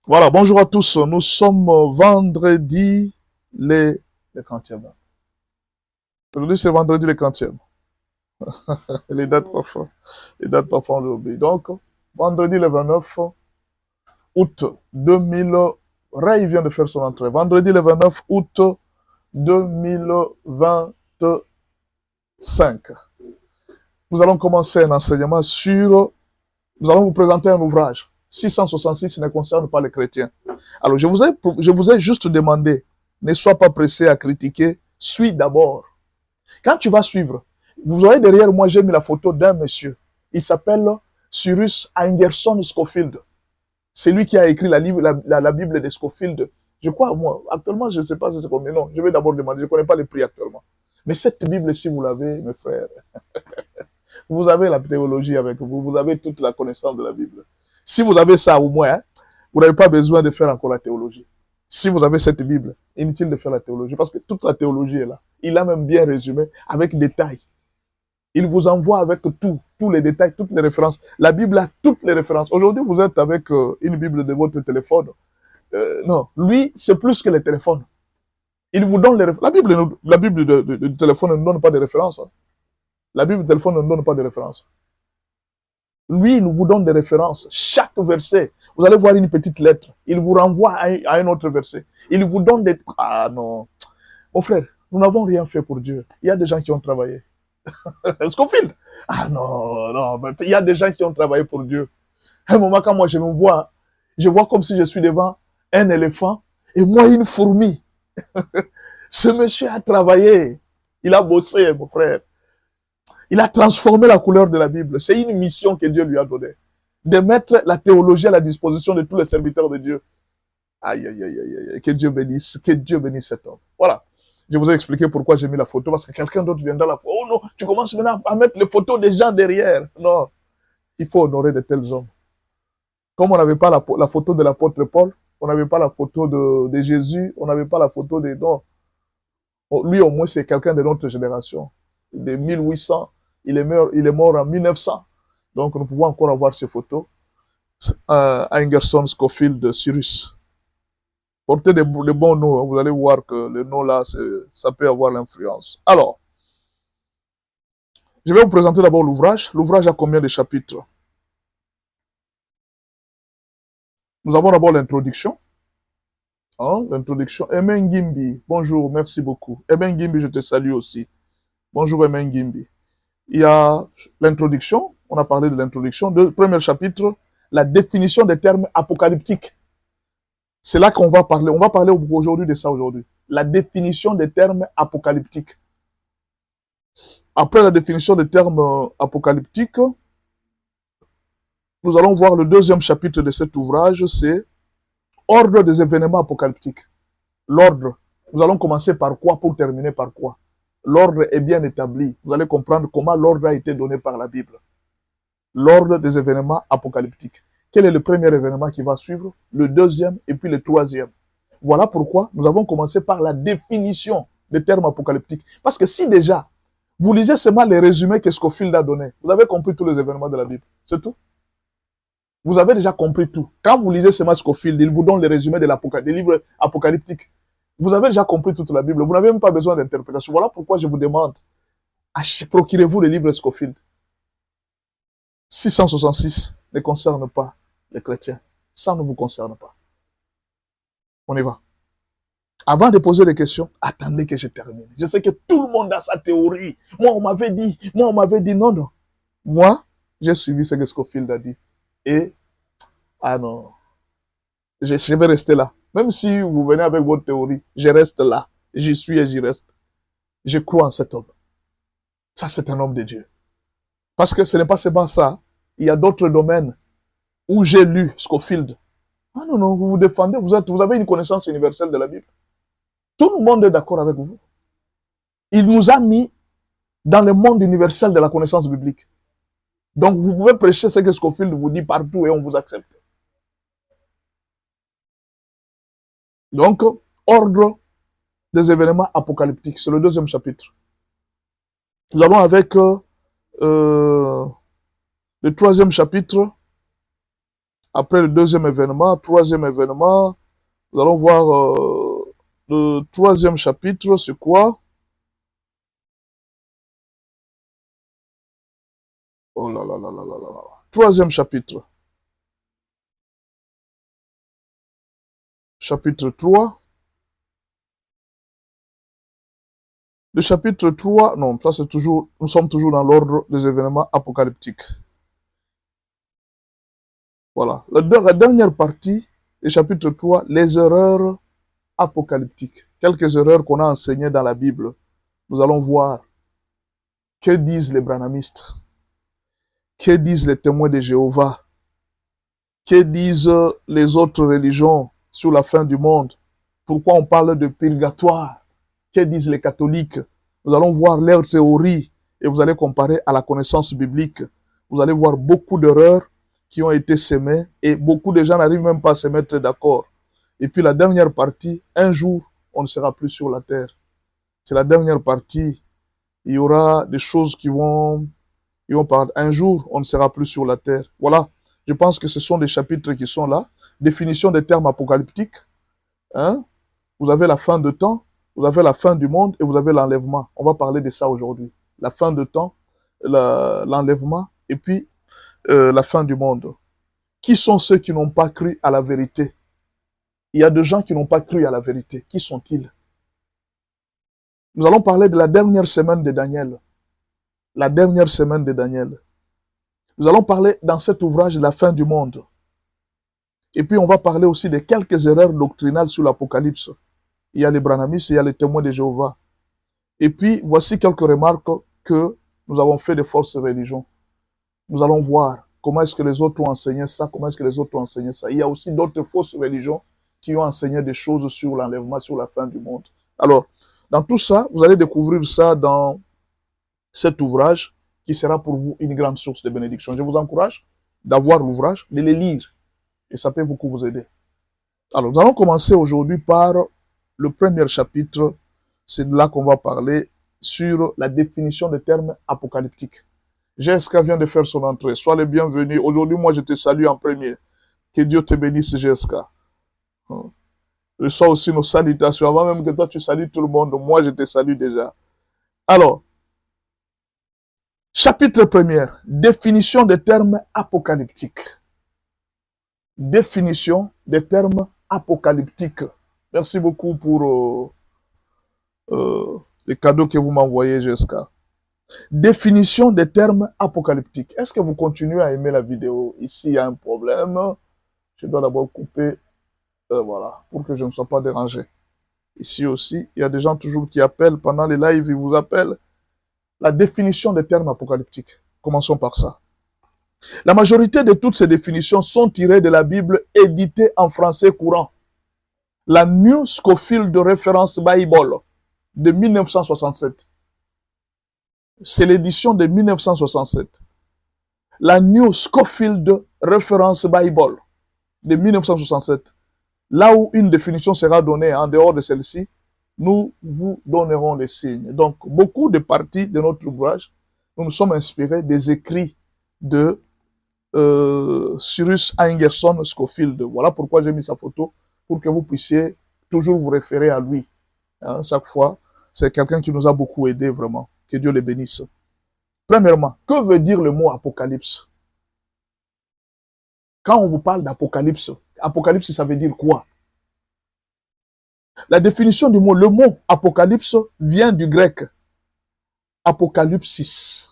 Voilà, bonjour à tous. Nous sommes vendredi les quantièmes. Aujourd'hui, c'est vendredi les quantièmes. Les dates parfois. Les dates parfois on les oublie. Donc, vendredi le 29 août 2000. Ray vient de faire son entrée. Vendredi le 29 août 2025. Nous allons commencer un enseignement sur. Nous allons vous présenter un ouvrage. 666 ne concerne pas les chrétiens. Alors, je vous ai juste demandé, ne sois pas pressé à critiquer, suis d'abord. Quand tu vas suivre, vous voyez derrière moi, j'ai mis la photo d'un monsieur. Il s'appelle Cyrus Ingerson Scofield. C'est lui qui a écrit la Bible de Scofield. Je crois, moi, actuellement, je ne sais pas si c'est combien. Non, je vais d'abord demander, je ne connais pas les prix actuellement. Mais cette Bible, si vous l'avez, mes frères, vous avez la théologie avec vous, vous avez toute la connaissance de la Bible. Si vous avez ça au moins, hein, vous n'avez pas besoin de faire encore la théologie. Si vous avez cette Bible, inutile de faire la théologie, parce que toute la théologie est là. Il a même bien résumé avec détails. Il vous envoie avec tout, tous les détails, toutes les références. La Bible a toutes les références. Aujourd'hui, vous êtes avec une Bible de votre téléphone. Non, lui, c'est plus que les téléphones. Il vous donne les références. La Bible du téléphone ne donne pas de références. Hein. La Bible du téléphone ne donne pas de références. Lui, il vous donne des références. Chaque verset, vous allez voir une petite lettre. Il vous renvoie à un autre verset. Il vous donne des... Ah non. Mon frère, nous n'avons rien fait pour Dieu. Il y a des gens qui ont travaillé. Scofield. Ah non, non. Il y a des gens qui ont travaillé pour Dieu. À un moment, quand moi je me vois, je vois comme si je suis devant un éléphant et moi une fourmi. Ce monsieur a travaillé. Il a bossé, mon frère. Il a transformé la couleur de la Bible. C'est une mission que Dieu lui a donnée. De mettre la théologie à la disposition de tous les serviteurs de Dieu. Aïe, aïe, aïe, aïe, aïe. Que Dieu bénisse cet homme. Voilà. Je vous ai expliqué pourquoi j'ai mis la photo, parce que quelqu'un d'autre viendra la photo. Oh non, tu commences maintenant à mettre les photos des gens derrière. Non, il faut honorer de tels hommes. Comme on n'avait pas la photo de l'apôtre Paul, on n'avait pas la photo de Jésus, on n'avait pas la photo de... Non. Lui, au moins, c'est quelqu'un de notre génération. De 1800, il est mort en 1900. Donc, nous pouvons encore avoir ces photos. Ingerson Scofield de Cyrus. Portez de bons noms, hein. Vous allez voir que le nom là, ça peut avoir l'influence. Alors, je vais vous présenter d'abord l'ouvrage. L'ouvrage a combien de chapitres? Nous avons d'abord l'introduction. Hein, l'introduction. Emen Gimbi, bonjour, merci beaucoup. Emen Gimbi, je te salue aussi. Bonjour Emen Gimbi. Il y a l'introduction, on a parlé de l'introduction. Premier chapitre, la définition des termes apocalyptiques. C'est là qu'on va parler. On va parler aujourd'hui de ça aujourd'hui. La définition des termes apocalyptiques. Après la définition des termes apocalyptiques, nous allons voir le deuxième chapitre de cet ouvrage, c'est ordre des événements apocalyptiques. L'ordre. Nous allons commencer par quoi pour terminer par quoi? L'ordre est bien établi. Vous allez comprendre comment l'ordre a été donné par la Bible. L'ordre des événements apocalyptiques. Quel est le premier événement qui va suivre? Le deuxième et puis le troisième. Voilà pourquoi nous avons commencé par la définition des termes apocalyptiques. Parce que si déjà, vous lisez seulement les résumés que Scofield a donnés, vous avez compris tous les événements de la Bible. C'est tout. Vous avez déjà compris tout. Quand vous lisez seulement Scofield, il vous donne les résumés des livres apocalyptiques. Vous avez déjà compris toute la Bible. Vous n'avez même pas besoin d'interprétation. Voilà pourquoi je vous demande, procurez-vous les livres Scofield. 666 ne concerne pas les chrétiens. Ça ne vous concerne pas. On y va. Avant de poser des questions, attendez que je termine. Je sais que tout le monde a sa théorie. Moi, on m'avait dit, non, non. Moi, j'ai suivi ce que Scofield a dit. Et, ah non, je vais rester là. Même si vous venez avec votre théorie, je reste là. J'y suis et j'y reste. Je crois en cet homme. Ça, c'est un homme de Dieu. Parce que ce n'est pas seulement ça. Il y a d'autres domaines où j'ai lu Scofield. Ah non, non, vous vous défendez, vous avez une connaissance universelle de la Bible. Tout le monde est d'accord avec vous. Il nous a mis dans le monde universel de la connaissance biblique. Donc, vous pouvez prêcher ce que Scofield vous dit partout et on vous accepte. Donc, ordre des événements apocalyptiques, c'est le deuxième chapitre. Nous allons avec le troisième chapitre, Après le deuxième événement, troisième événement, nous allons voir le troisième chapitre, c'est quoi? Oh là là là là là là là. Troisième chapitre. Chapitre 3. Le chapitre 3, non, ça c'est toujours, nous sommes toujours dans l'ordre des événements apocalyptiques. Voilà. La dernière partie, le chapitre 3, les erreurs apocalyptiques. Quelques erreurs qu'on a enseignées dans la Bible. Nous allons voir que disent les branhamistes, que disent les témoins de Jéhovah, que disent les autres religions sur la fin du monde. Pourquoi on parle de purgatoire? Que disent les catholiques? Nous allons voir leurs théories et vous allez comparer à la connaissance biblique. Vous allez voir beaucoup d'erreurs qui ont été sémées et beaucoup de gens n'arrivent même pas à se mettre d'accord. Et puis la dernière partie, un jour, on ne sera plus sur la terre. C'est la dernière partie. Il y aura des choses qui vont parler. Un jour, on ne sera plus sur la terre. Voilà. Je pense que ce sont des chapitres qui sont là. Définition des termes apocalyptiques. Hein? Vous avez la fin de temps, vous avez la fin du monde et vous avez l'enlèvement. On va parler de ça aujourd'hui. La fin de temps, l'enlèvement et puis la fin du monde. Qui sont ceux qui n'ont pas cru à la vérité? Il y a des gens qui n'ont pas cru à la vérité. Qui sont-ils? Nous allons parler de la dernière semaine de Daniel. La dernière semaine de Daniel. Nous allons parler dans cet ouvrage de la fin du monde. Et puis on va parler aussi de quelques erreurs doctrinales sur l'Apocalypse. Il y a les branhamistes, il y a les témoins de Jéhovah. Et puis voici quelques remarques que nous avons fait des forces religions. Nous allons voir comment est-ce que les autres ont enseigné ça, comment est-ce que les autres ont enseigné ça. Il y a aussi d'autres fausses religions qui ont enseigné des choses sur l'enlèvement, sur la fin du monde. Alors, dans tout ça, vous allez découvrir ça dans cet ouvrage qui sera pour vous une grande source de bénédiction. Je vous encourage d'avoir l'ouvrage, de le lire et ça peut beaucoup vous aider. Alors, nous allons commencer aujourd'hui par le premier chapitre. C'est de là qu'on va parler sur la définition des termes apocalyptiques. GSK vient de faire son entrée. Sois le bienvenu. Aujourd'hui, moi, je te salue en premier. Que Dieu te bénisse, GSK. Reçois aussi nos salutations. Avant même que toi, tu salues tout le monde, moi, je te salue déjà. Alors, chapitre 1er, définition des termes apocalyptiques. Définition des termes apocalyptiques. Merci beaucoup pour les cadeaux que vous m'envoyez, GSK. Définition des termes apocalyptiques. Est-ce que vous continuez à aimer la vidéo? Ici, il y a un problème. Je dois d'abord couper, voilà, pour que je ne sois pas dérangé. Ici aussi, il y a des gens toujours qui appellent pendant les lives, ils vous appellent. La définition des termes apocalyptiques. Commençons par ça. La majorité de toutes ces définitions sont tirées de la Bible éditée en français courant. La New Scofield Reference Bible de 1967. C'est l'édition de 1967. La New Scofield Reference Bible de 1967. Là où une définition sera donnée en dehors de celle-ci, nous vous donnerons les signes. Donc, beaucoup de parties de notre ouvrage, nous nous sommes inspirés des écrits de Cyrus Ingerson Scofield. Voilà pourquoi j'ai mis sa photo, pour que vous puissiez toujours vous référer à lui. Hein, chaque fois, c'est quelqu'un qui nous a beaucoup aidé vraiment. Que Dieu les bénisse. Premièrement, que veut dire le mot apocalypse? Quand on vous parle d'apocalypse, apocalypse, ça veut dire quoi? La définition du mot, le mot apocalypse vient du grec apocalypsis.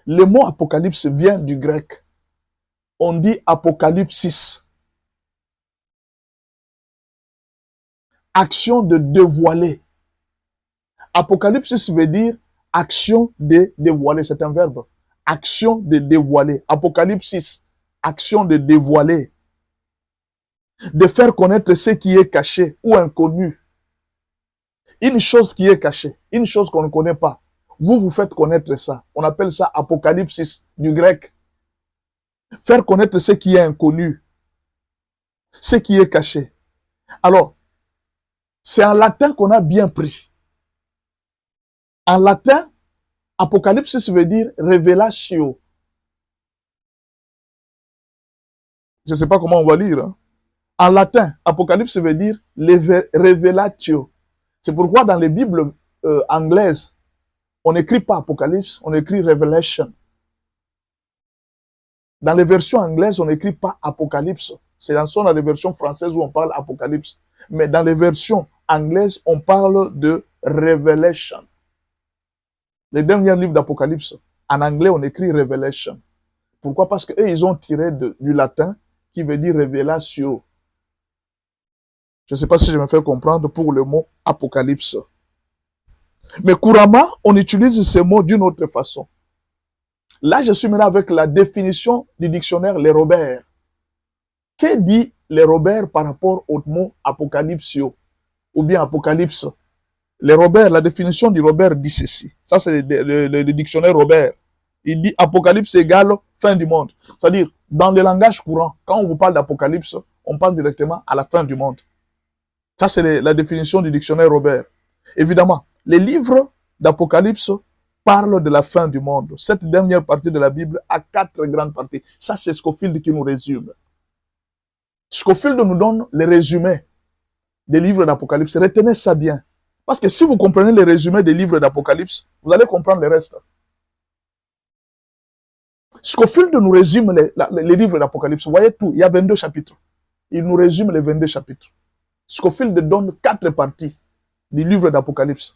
Le mot apocalypse vient du grec. On dit apocalypsis. Action de dévoiler. Apocalypsis veut dire action de dévoiler. C'est un verbe. Action de dévoiler. Apocalypsis. Action de dévoiler. De faire connaître ce qui est caché ou inconnu. Une chose qui est cachée, une chose qu'on ne connaît pas. Vous faites connaître ça. On appelle ça apocalypsis du grec. Faire connaître ce qui est inconnu, ce qui est caché. Alors, c'est en latin qu'on a bien pris. En latin, apocalypsis veut dire révélation. Je ne sais pas comment on va lire. Hein. En latin, Apocalypse veut dire révélatio. C'est pourquoi dans les Bibles anglaises, on n'écrit pas Apocalypse, on écrit Revelation. Dans les versions anglaises, on n'écrit pas Apocalypse. C'est dans les versions françaises où on parle Apocalypse. Mais dans les versions anglaises, on parle de Revelation. Les derniers livres d'Apocalypse, en anglais, on écrit Revelation. Pourquoi? Parce qu'eux, ils ont tiré du latin qui veut dire révélation. Je ne sais pas si je me fais comprendre pour le mot Apocalypse. Mais couramment, on utilise ce mot d'une autre façon. Là, je suis maintenant avec la définition du dictionnaire Les Robert. Que dit Les Robert par rapport au mot apocalypsio ou bien apocalypse? Les Robert, la définition du Robert dit ceci. Ça, c'est le dictionnaire Robert. Il dit apocalypse égale fin du monde. C'est-à-dire, dans le langage courant, quand on vous parle d'apocalypse, on parle directement à la fin du monde. Ça, c'est la définition du dictionnaire Robert. Évidemment, les livres d'Apocalypse parlent de la fin du monde. Cette dernière partie de la Bible a 4 grandes parties. Ça, c'est Scofield qui nous résume. Scofield nous donne les résumés des livres d'Apocalypse. Retenez ça bien. Parce que si vous comprenez les résumés des livres d'Apocalypse, vous allez comprendre le reste. Scofield nous résume les livres d'Apocalypse. Vous voyez tout, il y a 22 chapitres. Il nous résume les 22 chapitres. Scofield donne 4 parties du livre d'Apocalypse.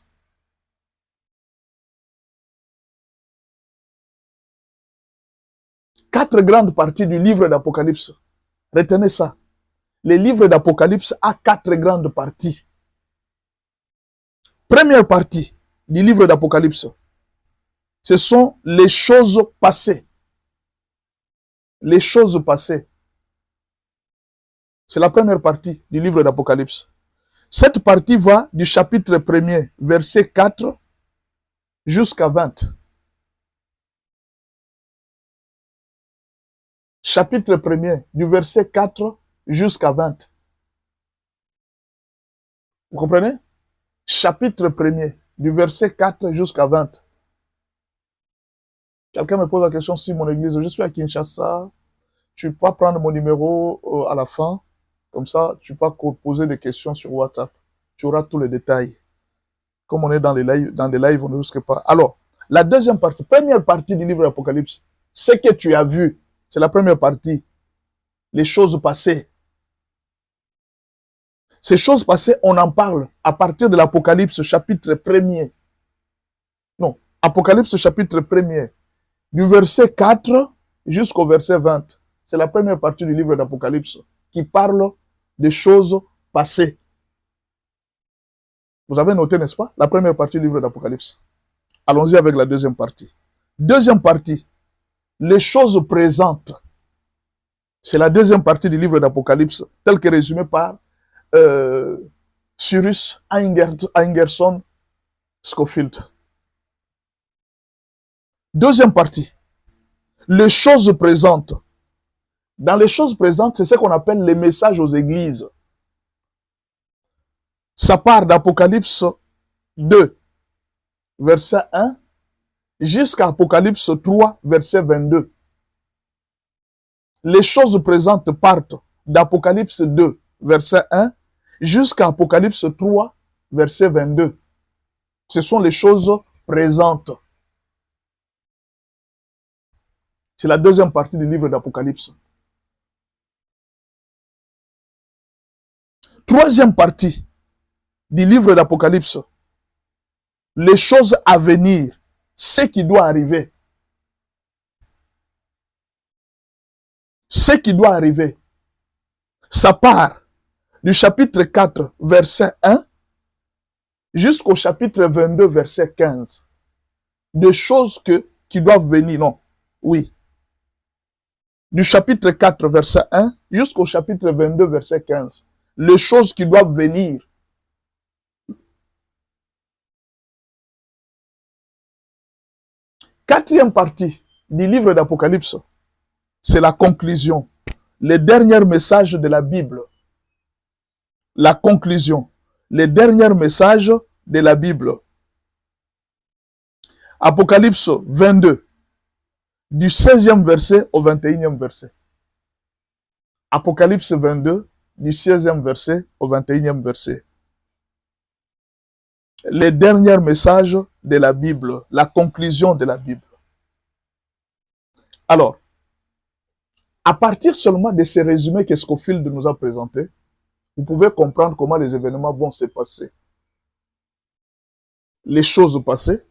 Quatre grandes parties du livre d'Apocalypse. Retenez ça. Le livre d'Apocalypse a 4 grandes parties. Première partie du livre d'Apocalypse, ce sont les choses passées. Les choses passées. C'est la première partie du livre d'Apocalypse. Cette partie va du chapitre 1er, verset 4, jusqu'à 20. Chapitre 1er, du verset 4 jusqu'à 20. Vous comprenez? Chapitre 1er, du verset 4 jusqu'à 20. Quelqu'un me pose la question si mon église, je suis à Kinshasa, tu peux prendre mon numéro à la fin, comme ça tu peux poser des questions sur WhatsApp. Tu auras tous les détails. Comme on est dans les lives, on ne risque pas. Alors, la deuxième partie, première partie du livre d'Apocalypse, ce que tu as vu, c'est la première partie. Les choses passées. Ces choses passées, on en parle à partir de l'Apocalypse chapitre 1er. Non, Apocalypse chapitre 1er. Du verset 4 jusqu'au verset 20. C'est la première partie du livre d'Apocalypse qui parle des choses passées. Vous avez noté, n'est-ce pas, la première partie du livre d'Apocalypse. Allons-y avec la deuxième partie. Deuxième partie, les choses présentes. C'est la deuxième partie du livre d'Apocalypse, tel que résumé par Cyrus Ingerson Scofield. Deuxième partie, les choses présentes. Dans les choses présentes, c'est ce qu'on appelle les messages aux églises. Ça part d'Apocalypse 2, verset 1, jusqu'à Apocalypse 3, verset 22. Les choses présentes partent d'Apocalypse 2, verset 1, jusqu'à Apocalypse 3, verset 22. Ce sont les choses présentes. C'est la deuxième partie du livre d'Apocalypse. Troisième partie du livre d'Apocalypse. Les choses à venir, ce qui doit arriver. Ce qui doit arriver. Ça part du chapitre 4, verset 1, jusqu'au chapitre 22, verset 15. Des choses qui doivent venir, non, oui. Du chapitre 4, verset 1, jusqu'au chapitre 22, verset 15. Les choses qui doivent venir. Quatrième partie du livre d'Apocalypse, c'est la conclusion. Les derniers messages de la Bible. La conclusion. Les derniers messages de la Bible. Apocalypse 22, du 16e verset au 21e verset. Apocalypse 22, du 16e verset au 21e verset. Les derniers messages de la Bible, la conclusion de la Bible. Alors, à partir seulement de ces résumés que Scofield nous a présentés, vous pouvez comprendre comment les événements vont se passer. Les choses passées,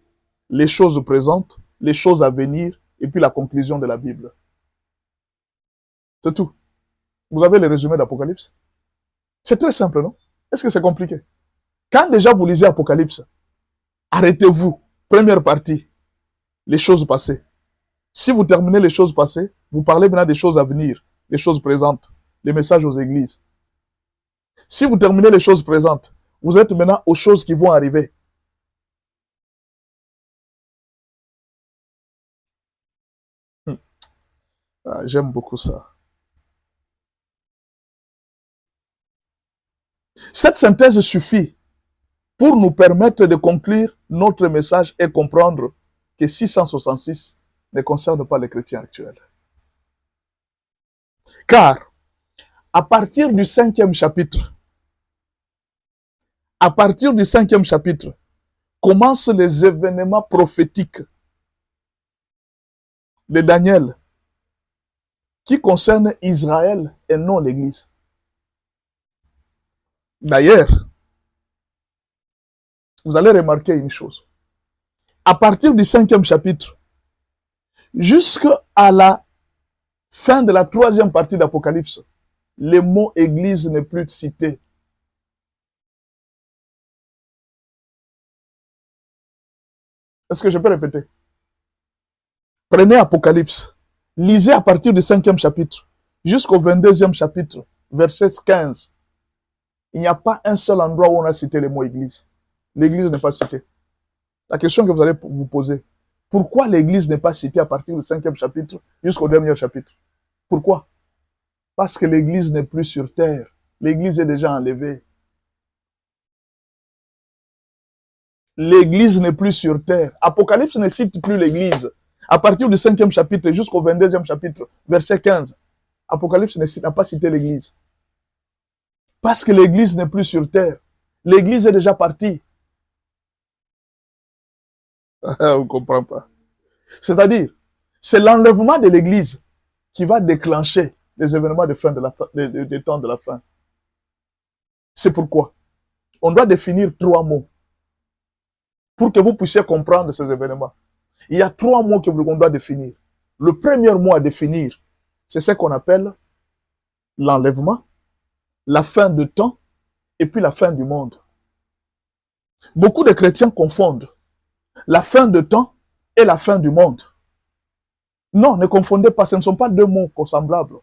les choses présentes, les choses à venir, et puis la conclusion de la Bible. C'est tout. Vous avez le résumé d'Apocalypse? C'est très simple, non? Est-ce que c'est compliqué? Quand déjà vous lisez Apocalypse, arrêtez-vous. Première partie, les choses passées. Si vous terminez les choses passées, vous parlez maintenant des choses à venir, des choses présentes, les messages aux églises. Si vous terminez les choses présentes, vous êtes maintenant aux choses qui vont arriver. Ah, j'aime beaucoup ça. Cette synthèse suffit pour nous permettre de conclure notre message et comprendre que 666 ne concerne pas les chrétiens actuels. Car, à partir du 5e chapitre, commencent les événements prophétiques de Daniel qui concernent Israël et non l'Église. D'ailleurs, vous allez remarquer une chose. À partir du 5e chapitre, jusqu'à la fin de la 3e partie d'Apocalypse, le mot Église n'est plus cité. Est-ce que je peux répéter? Prenez Apocalypse, lisez à partir du 5e chapitre jusqu'au 22e chapitre, verset 15. Il n'y a pas un seul endroit où on a cité le mot Église. L'Église n'est pas citée. La question que vous allez vous poser, pourquoi l'Église n'est pas citée à partir du 5e chapitre jusqu'au dernier chapitre? Pourquoi? Parce que l'Église n'est plus sur terre. L'Église est déjà enlevée. L'Église n'est plus sur terre. Apocalypse ne cite plus l'Église. À partir du 5e chapitre jusqu'au 22e chapitre, verset 15, Apocalypse n'a pas cité l'Église. Parce que l'Église n'est plus sur terre. L'Église est déjà partie. On ne comprend pas. C'est-à-dire, c'est l'enlèvement de l'Église qui va déclencher les événements de fin des temps de la fin. C'est pourquoi on doit définir 3 mots pour que vous puissiez comprendre ces événements. Il y a 3 mots qu'on doit définir. Le premier mot à définir, c'est ce qu'on appelle l'enlèvement, la fin de temps et puis la fin du monde. Beaucoup de chrétiens confondent la fin de temps et la fin du monde. Non, ne confondez pas, ce ne sont pas 2 mots semblables.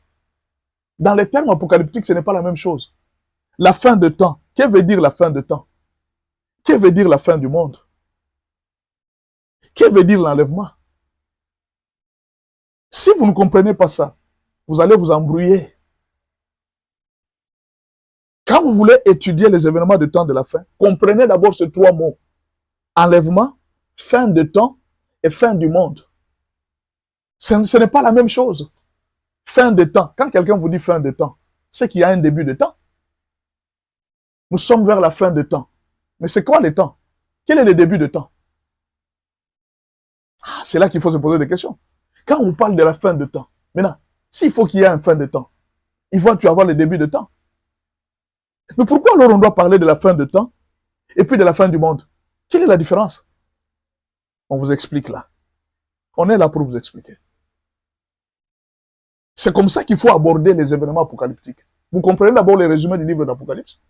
Dans les termes apocalyptiques, ce n'est pas la même chose. La fin de temps, que veut dire la fin de temps? Que veut dire la fin du monde? Que veut dire l'enlèvement? Si vous ne comprenez pas ça, vous allez vous embrouiller. Quand vous voulez étudier les événements du temps de la fin, comprenez d'abord ces 3 mots. Enlèvement, fin de temps et fin du monde. Ce n'est pas la même chose. Fin de temps. Quand quelqu'un vous dit fin de temps, c'est qu'il y a un début de temps. Nous sommes vers la fin de temps. Mais c'est quoi le temps? Quel est le début de temps? Ah, c'est là qu'il faut se poser des questions. Quand on parle de la fin de temps, maintenant, s'il faut qu'il y ait une fin de temps, il faut tu avoir le début de temps. Mais pourquoi alors on doit parler de la fin de temps et puis de la fin du monde? Quelle est la différence? On vous explique là. On est là pour vous expliquer. C'est comme ça qu'il faut aborder les événements apocalyptiques. Vous comprenez d'abord les résumés du livre d'Apocalypse?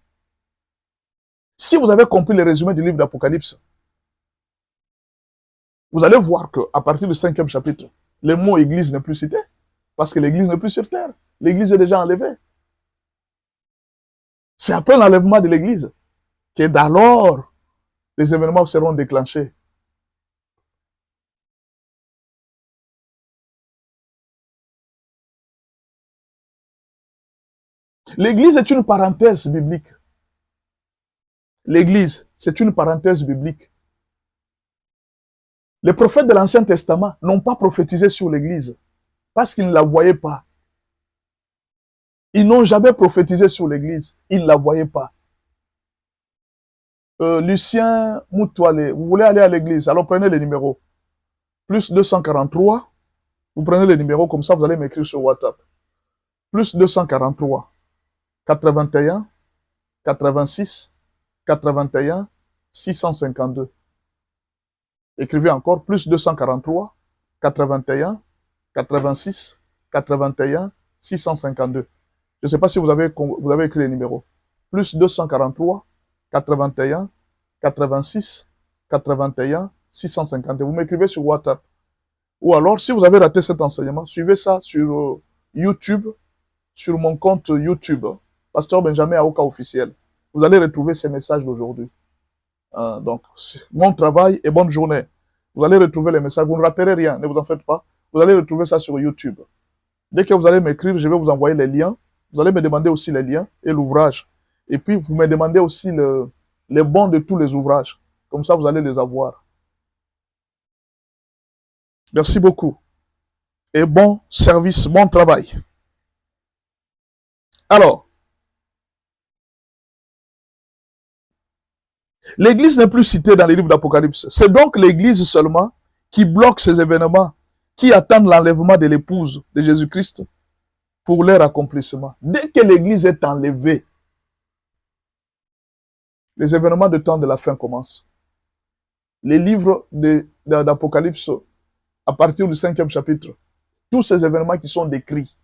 Si vous avez compris les résumés du livre d'Apocalypse, vous allez voir qu'à partir du 5e chapitre, le mot Église n'est plus cité, parce que l'Église n'est plus sur terre. L'Église est déjà enlevée. C'est après l'enlèvement de l'Église que d'alors les événements seront déclenchés. L'Église est une parenthèse biblique. L'Église, c'est une parenthèse biblique. Les prophètes de l'Ancien Testament n'ont pas prophétisé sur l'Église parce qu'ils ne la voyaient pas. Ils n'ont jamais prophétisé sur l'église. Ils ne la voyaient pas. Lucien Moutoualé, vous voulez aller à l'église, alors prenez les numéros. Plus 243, vous prenez les numéros, comme ça vous allez m'écrire sur WhatsApp. Plus 243, 81, 86, 81, 652. Écrivez encore, plus 243, 81, 86, 81, 652. Je ne sais pas si vous avez écrit les numéros. Plus 243, 81, 86, 81, 650. Vous m'écrivez sur WhatsApp. Ou alors, si vous avez raté cet enseignement, suivez ça sur YouTube, sur mon compte YouTube, Pasteur Benjamin Aoka officiel. Vous allez retrouver ces messages d'aujourd'hui. Donc, bon travail et bonne journée. Vous allez retrouver les messages. Vous ne raterez rien, ne vous en faites pas. Vous allez retrouver ça sur YouTube. Dès que vous allez m'écrire, je vais vous envoyer les liens. Vous allez me demander aussi les liens et l'ouvrage. Et puis, vous me demandez aussi les bons de tous les ouvrages. Comme ça, vous allez les avoir. Merci beaucoup. Et bon service, bon travail. Alors, l'Église n'est plus citée dans les livres d'Apocalypse. C'est donc l'Église seulement qui bloque ces événements, qui attendent l'enlèvement de l'épouse de Jésus-Christ pour leur accomplissement. Dès que l'Église est enlevée, les événements de temps de la fin commencent. Les livres d'Apocalypse, à partir du 5e chapitre, tous ces événements qui sont décrits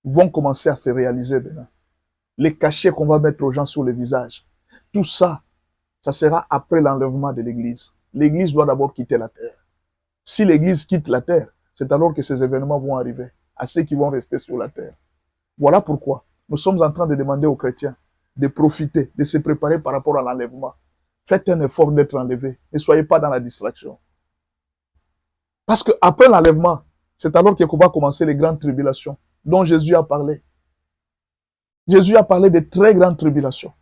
vont commencer à se réaliser maintenant. Les cachets qu'on va mettre aux gens sur le visage, tout ça, ça sera après l'enlèvement de l'Église. L'Église doit d'abord quitter la terre. Si l'Église quitte la terre, c'est alors que ces événements vont arriver à ceux qui vont rester sur la terre. Voilà pourquoi nous sommes en train de demander aux chrétiens de profiter, de se préparer par rapport à l'enlèvement. Faites un effort d'être enlevé. Ne soyez pas dans la distraction. Parce qu'après l'enlèvement, c'est alors qu'on va commencer les grandes tribulations dont Jésus a parlé. Jésus a parlé de très grandes tribulations.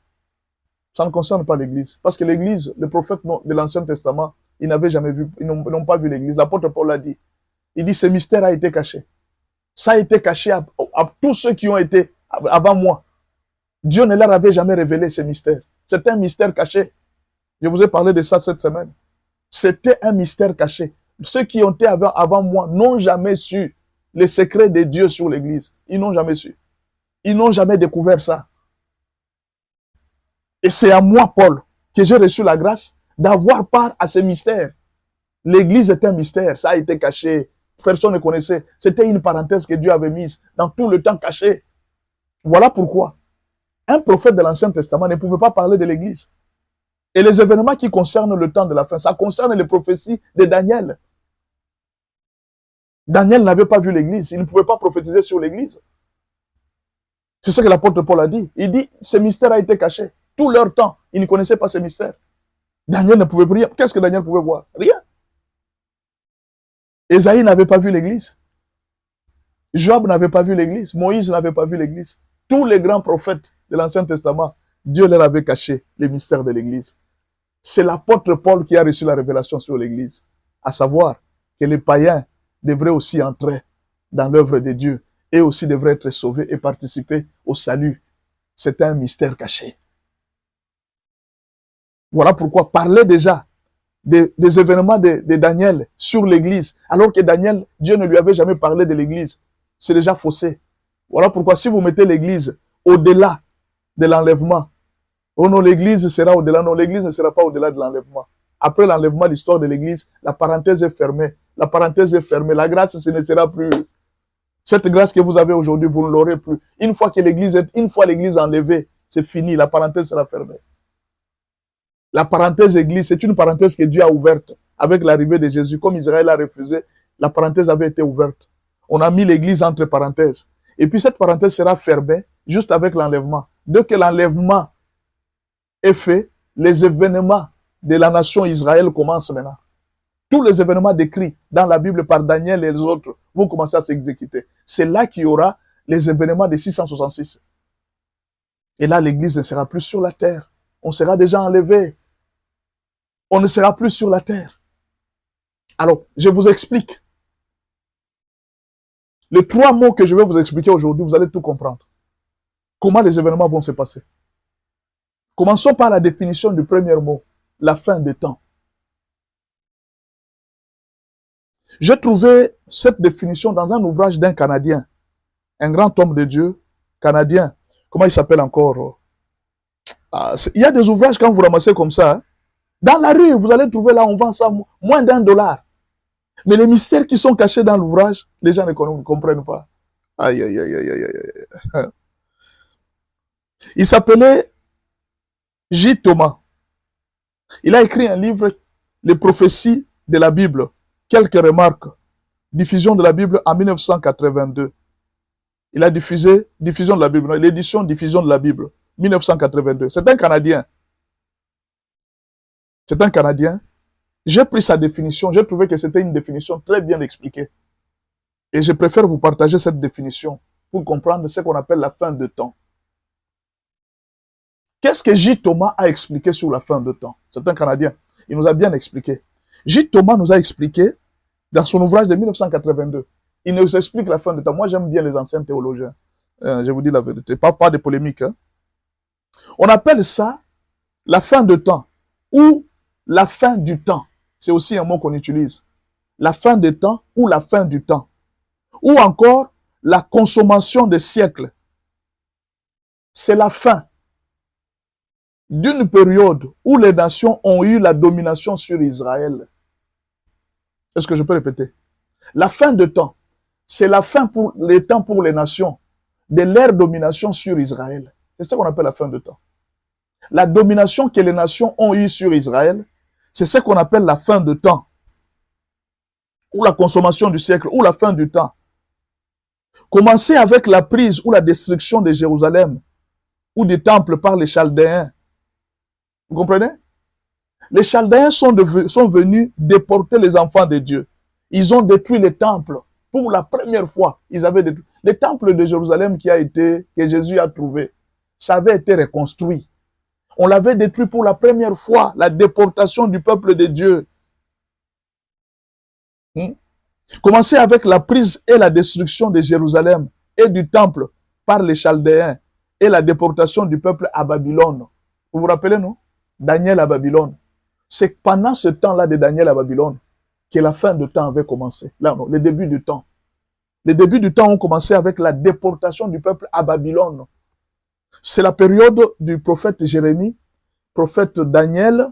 Ça ne concerne pas l'Église. Parce que l'Église, les prophètes de l'Ancien Testament, ils n'avaient jamais vu, ils n'ont pas vu l'Église. L'apôtre Paul l'a dit. Il dit, ce mystère a été caché. Ça a été caché à tous ceux qui ont été avant moi. Dieu ne leur avait jamais révélé ce mystère. C'était un mystère caché. Je vous ai parlé de ça cette semaine. C'était un mystère caché. Ceux qui ont été avant moi n'ont jamais su les secrets de Dieu sur l'Église. Ils n'ont jamais su. Ils n'ont jamais découvert ça. Et c'est à moi, Paul, que j'ai reçu la grâce d'avoir part à ce mystère. L'Église est un mystère. Ça a été caché. Personne ne connaissait. C'était une parenthèse que Dieu avait mise dans tout le temps caché. Voilà pourquoi un prophète de l'Ancien Testament ne pouvait pas parler de l'Église. Et les événements qui concernent le temps de la fin, ça concerne les prophéties de Daniel. Daniel n'avait pas vu l'Église. Il ne pouvait pas prophétiser sur l'Église. C'est ce que l'apôtre Paul a dit. Il dit, ce mystère a été caché. Tout leur temps, ils ne connaissaient pas ce mystère. Daniel ne pouvait rien. Qu'est-ce que Daniel pouvait voir? Rien. Ésaïe n'avait pas vu l'Église. Job n'avait pas vu l'Église. Moïse n'avait pas vu l'Église. Tous les grands prophètes de l'Ancien Testament, Dieu leur avait caché les mystères de l'Église. C'est l'apôtre Paul qui a reçu la révélation sur l'Église. À savoir que les païens devraient aussi entrer dans l'œuvre de Dieu et aussi devraient être sauvés et participer au salut. C'est un mystère caché. Voilà pourquoi parler déjà des événements de Daniel sur l'Église, alors que Daniel, Dieu ne lui avait jamais parlé de l'Église, c'est déjà faussé. Voilà pourquoi si vous mettez l'Église au-delà de l'enlèvement, oh non, l'Église sera au-delà, non, l'Église ne sera pas au-delà de l'enlèvement. Après l'enlèvement, l'histoire de l'Église, la parenthèse est fermée. La parenthèse est fermée. La grâce, ce ne sera plus. Cette grâce que vous avez aujourd'hui, vous ne l'aurez plus. Une fois l'Église est enlevée, c'est fini, la parenthèse sera fermée. La parenthèse Église, c'est une parenthèse que Dieu a ouverte avec l'arrivée de Jésus. Comme Israël a refusé, la parenthèse avait été ouverte. On a mis l'Église entre parenthèses. Et puis cette parenthèse sera fermée juste avec l'enlèvement. Dès que l'enlèvement est fait, les événements de la nation Israël commencent maintenant. Tous les événements décrits dans la Bible par Daniel et les autres vont commencer à s'exécuter. C'est là qu'il y aura les événements de 666. Et là, l'Église ne sera plus sur la terre. On sera déjà enlevé. On ne sera plus sur la terre. Alors, je vous explique. Les 3 mots que je vais vous expliquer aujourd'hui, vous allez tout comprendre. comment les événements vont se passer. Commençons par la définition du premier mot, la fin des temps. J'ai trouvé cette définition dans un ouvrage d'un Canadien, un grand homme de Dieu, canadien. Comment il s'appelle encore? Il y a des ouvrages quand vous ramassez comme ça, hein, dans la rue, vous allez trouver là, on vend ça moins d'$1. Mais les mystères qui sont cachés dans l'ouvrage, les gens ne comprennent pas. Aïe, aïe, aïe, aïe, aïe, aïe. Il s'appelait J. Thomas. Il a écrit un livre, Les prophéties de la Bible. Quelques remarques. Diffusion de la Bible en 1982. Il a diffusé diffusion de la Bible, l'édition diffusion de la Bible, 1982. C'est un Canadien. C'est un Canadien. J'ai pris sa définition. J'ai trouvé que c'était une définition très bien expliquée. Et je préfère vous partager cette définition pour comprendre ce qu'on appelle la fin de temps. Qu'est-ce que J. Thomas a expliqué sur la fin de temps? C'est un Canadien. Il nous a bien expliqué. J. Thomas nous a expliqué dans son ouvrage de 1982. Il nous explique la fin de temps. Moi, j'aime bien les anciens théologiens. Je vous dis la vérité. Pas de polémique. Hein. On appelle ça la fin de temps ou la fin du temps. C'est aussi un mot qu'on utilise. La fin des temps ou la fin du temps. Ou encore la consommation des siècles. C'est la fin d'une période où les nations ont eu la domination sur Israël. Est-ce que je peux répéter? La fin de temps, c'est la fin pour les temps pour les nations de leur domination sur Israël. C'est ce qu'on appelle la fin de temps. La domination que les nations ont eue sur Israël, c'est ce qu'on appelle la fin de temps. Ou la consommation du siècle, ou la fin du temps. Commencer avec la prise ou la destruction de Jérusalem, ou des temples par les Chaldéens. Vous comprenez? Les Chaldéens sont venus déporter les enfants de Dieu. Ils ont détruit les temples. Pour la première fois, ils avaient détruit. Le temple de Jérusalem que Jésus a trouvé, ça avait été reconstruit. On l'avait détruit pour la première fois, la déportation du peuple de Dieu. Commencer avec la prise et la destruction de Jérusalem et du temple par les Chaldéens et la déportation du peuple à Babylone. Vous vous rappelez, non? Daniel à Babylone. C'est pendant ce temps-là de Daniel à Babylone que la fin de temps avait commencé. Là, non, le début du temps. Les débuts du temps ont commencé avec la déportation du peuple à Babylone. C'est la période du prophète Jérémie, prophète Daniel.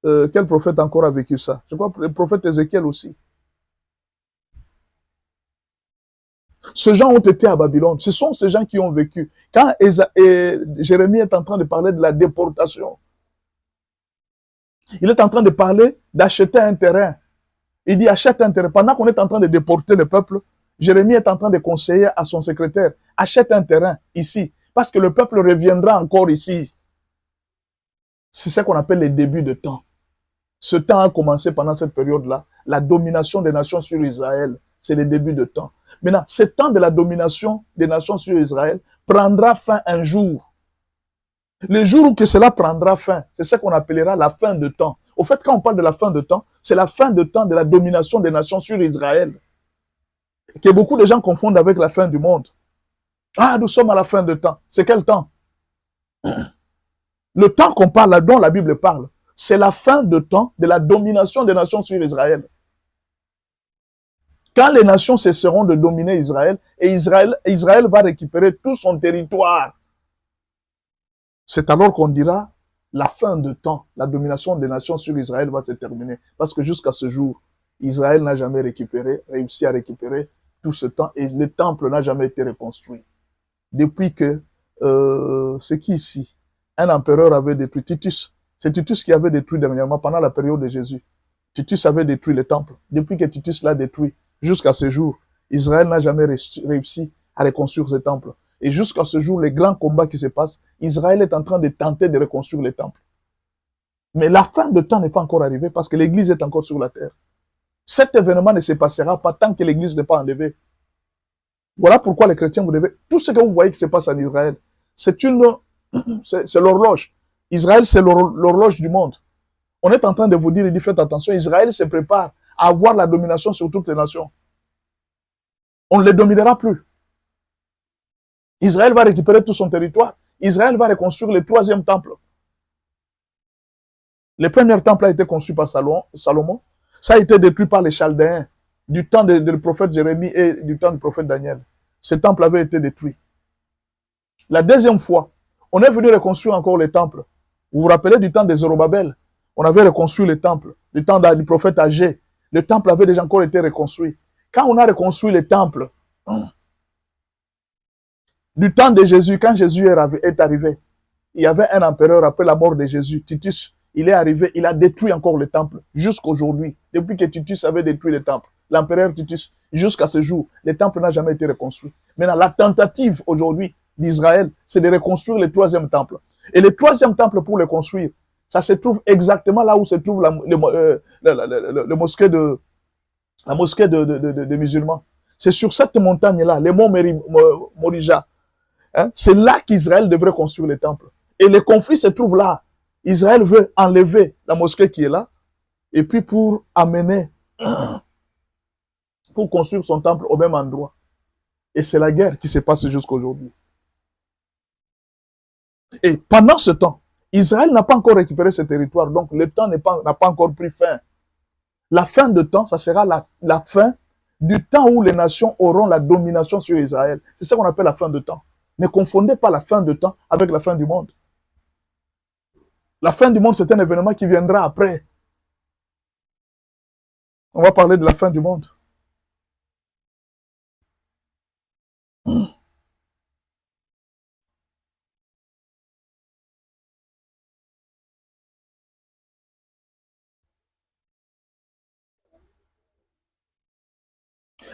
Quel prophète encore a vécu ça? Je crois le prophète Ézéchiel aussi. Ces gens ont été à Babylone. Ce sont ces gens qui ont vécu. Quand Jérémie est en train de parler de la déportation, il est en train de parler d'acheter un terrain. Il dit achète un terrain. Pendant qu'on est en train de déporter le peuple, Jérémie est en train de conseiller à son secrétaire, achète un terrain ici, parce que le peuple reviendra encore ici. C'est ce qu'on appelle les débuts de temps. Ce temps a commencé pendant cette période-là. La domination des nations sur Israël, c'est les débuts de temps. Maintenant, ce temps de la domination des nations sur Israël prendra fin un jour. Le jour où que cela prendra fin, c'est ce qu'on appellera la fin de temps. Au fait, quand on parle de la fin de temps, c'est la fin de temps de la domination des nations sur Israël. Que beaucoup de gens confondent avec la fin du monde. Ah, nous sommes à la fin de temps. C'est quel temps? Le temps qu'on parle, dont la Bible parle, c'est la fin de temps de la domination des nations sur Israël. Quand les nations cesseront de dominer Israël, et Israël va récupérer tout son territoire, c'est alors qu'on dira la fin de temps, la domination des nations sur Israël va se terminer. Parce que jusqu'à ce jour, Israël n'a jamais réussi à récupérer tout ce temps et le temple n'a jamais été reconstruit. Depuis que, c'est qui ici? Un empereur avait détruit Titus. C'est Titus qui avait détruit dernièrement pendant la période de Jésus. Titus avait détruit le temple. Depuis que Titus l'a détruit, jusqu'à ce jour, Israël n'a jamais réussi à reconstruire ce temple. Et jusqu'à ce jour, les grands combats qui se passent, Israël est en train de tenter de reconstruire le temple. Mais la fin de temps n'est pas encore arrivée parce que l'Église est encore sur la terre. Cet événement ne se passera pas tant que l'Église n'est pas enlevée. Voilà pourquoi les chrétiens, vous devez... Tout ce que vous voyez qui se passe en Israël, c'est l'horloge. Israël, c'est l'horloge du monde. On est en train de vous dire, il dit, faites attention, Israël se prépare à avoir la domination sur toutes les nations. On ne les dominera plus. Israël va récupérer tout son territoire. Israël va reconstruire le troisième temple. Le premier temple a été construit par Salomon. Ça a été détruit par les Chaldéens du temps du prophète Jérémie et du temps du prophète Daniel. Ce temple avait été détruit. La deuxième fois, on est venu reconstruire encore les temples. Vous vous rappelez du temps des Zorobabel? On avait reconstruit les temples. Du temps du prophète Agé, le temple avait déjà encore été reconstruit. Quand on a reconstruit les temples, du temps de Jésus, quand Jésus est arrivé, il y avait un empereur après la mort de Jésus, Titus. Il est arrivé, il a détruit encore le temple jusqu'aujourd'hui. Depuis que Titus avait détruit le temple, l'empereur Titus, jusqu'à ce jour, le temple n'a jamais été reconstruit. Maintenant, la tentative aujourd'hui d'Israël, c'est de reconstruire le troisième temple. Et le troisième temple, pour le construire, ça se trouve exactement là où se trouve la mosquée des musulmans. C'est sur cette montagne-là, le mont Morija. Hein? C'est là qu'Israël devrait construire le temple. Et le conflit se trouve là. Israël veut enlever la mosquée qui est là, et puis pour amener, pour construire son temple au même endroit. Et c'est la guerre qui se passe jusqu'à aujourd'hui. Et pendant ce temps, Israël n'a pas encore récupéré ce territoire, donc le temps n'a pas encore pris fin. La fin de temps, ça sera la fin du temps où les nations auront la domination sur Israël. C'est ça qu'on appelle la fin de temps. Ne confondez pas la fin de temps avec la fin du monde. La fin du monde, c'est un événement qui viendra après. On va parler de la fin du monde.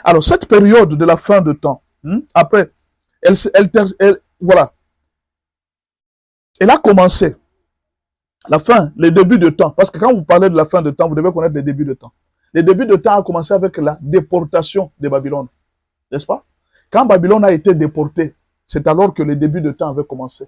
Alors, cette période de la fin de temps, après, voilà, elle a commencé. La fin, le début de temps. Parce que quand vous parlez de la fin de temps, vous devez connaître le début de temps. Le début de temps a commencé avec la déportation de Babylone. N'est-ce pas? Quand Babylone a été déportée, c'est alors que le début de temps avait commencé.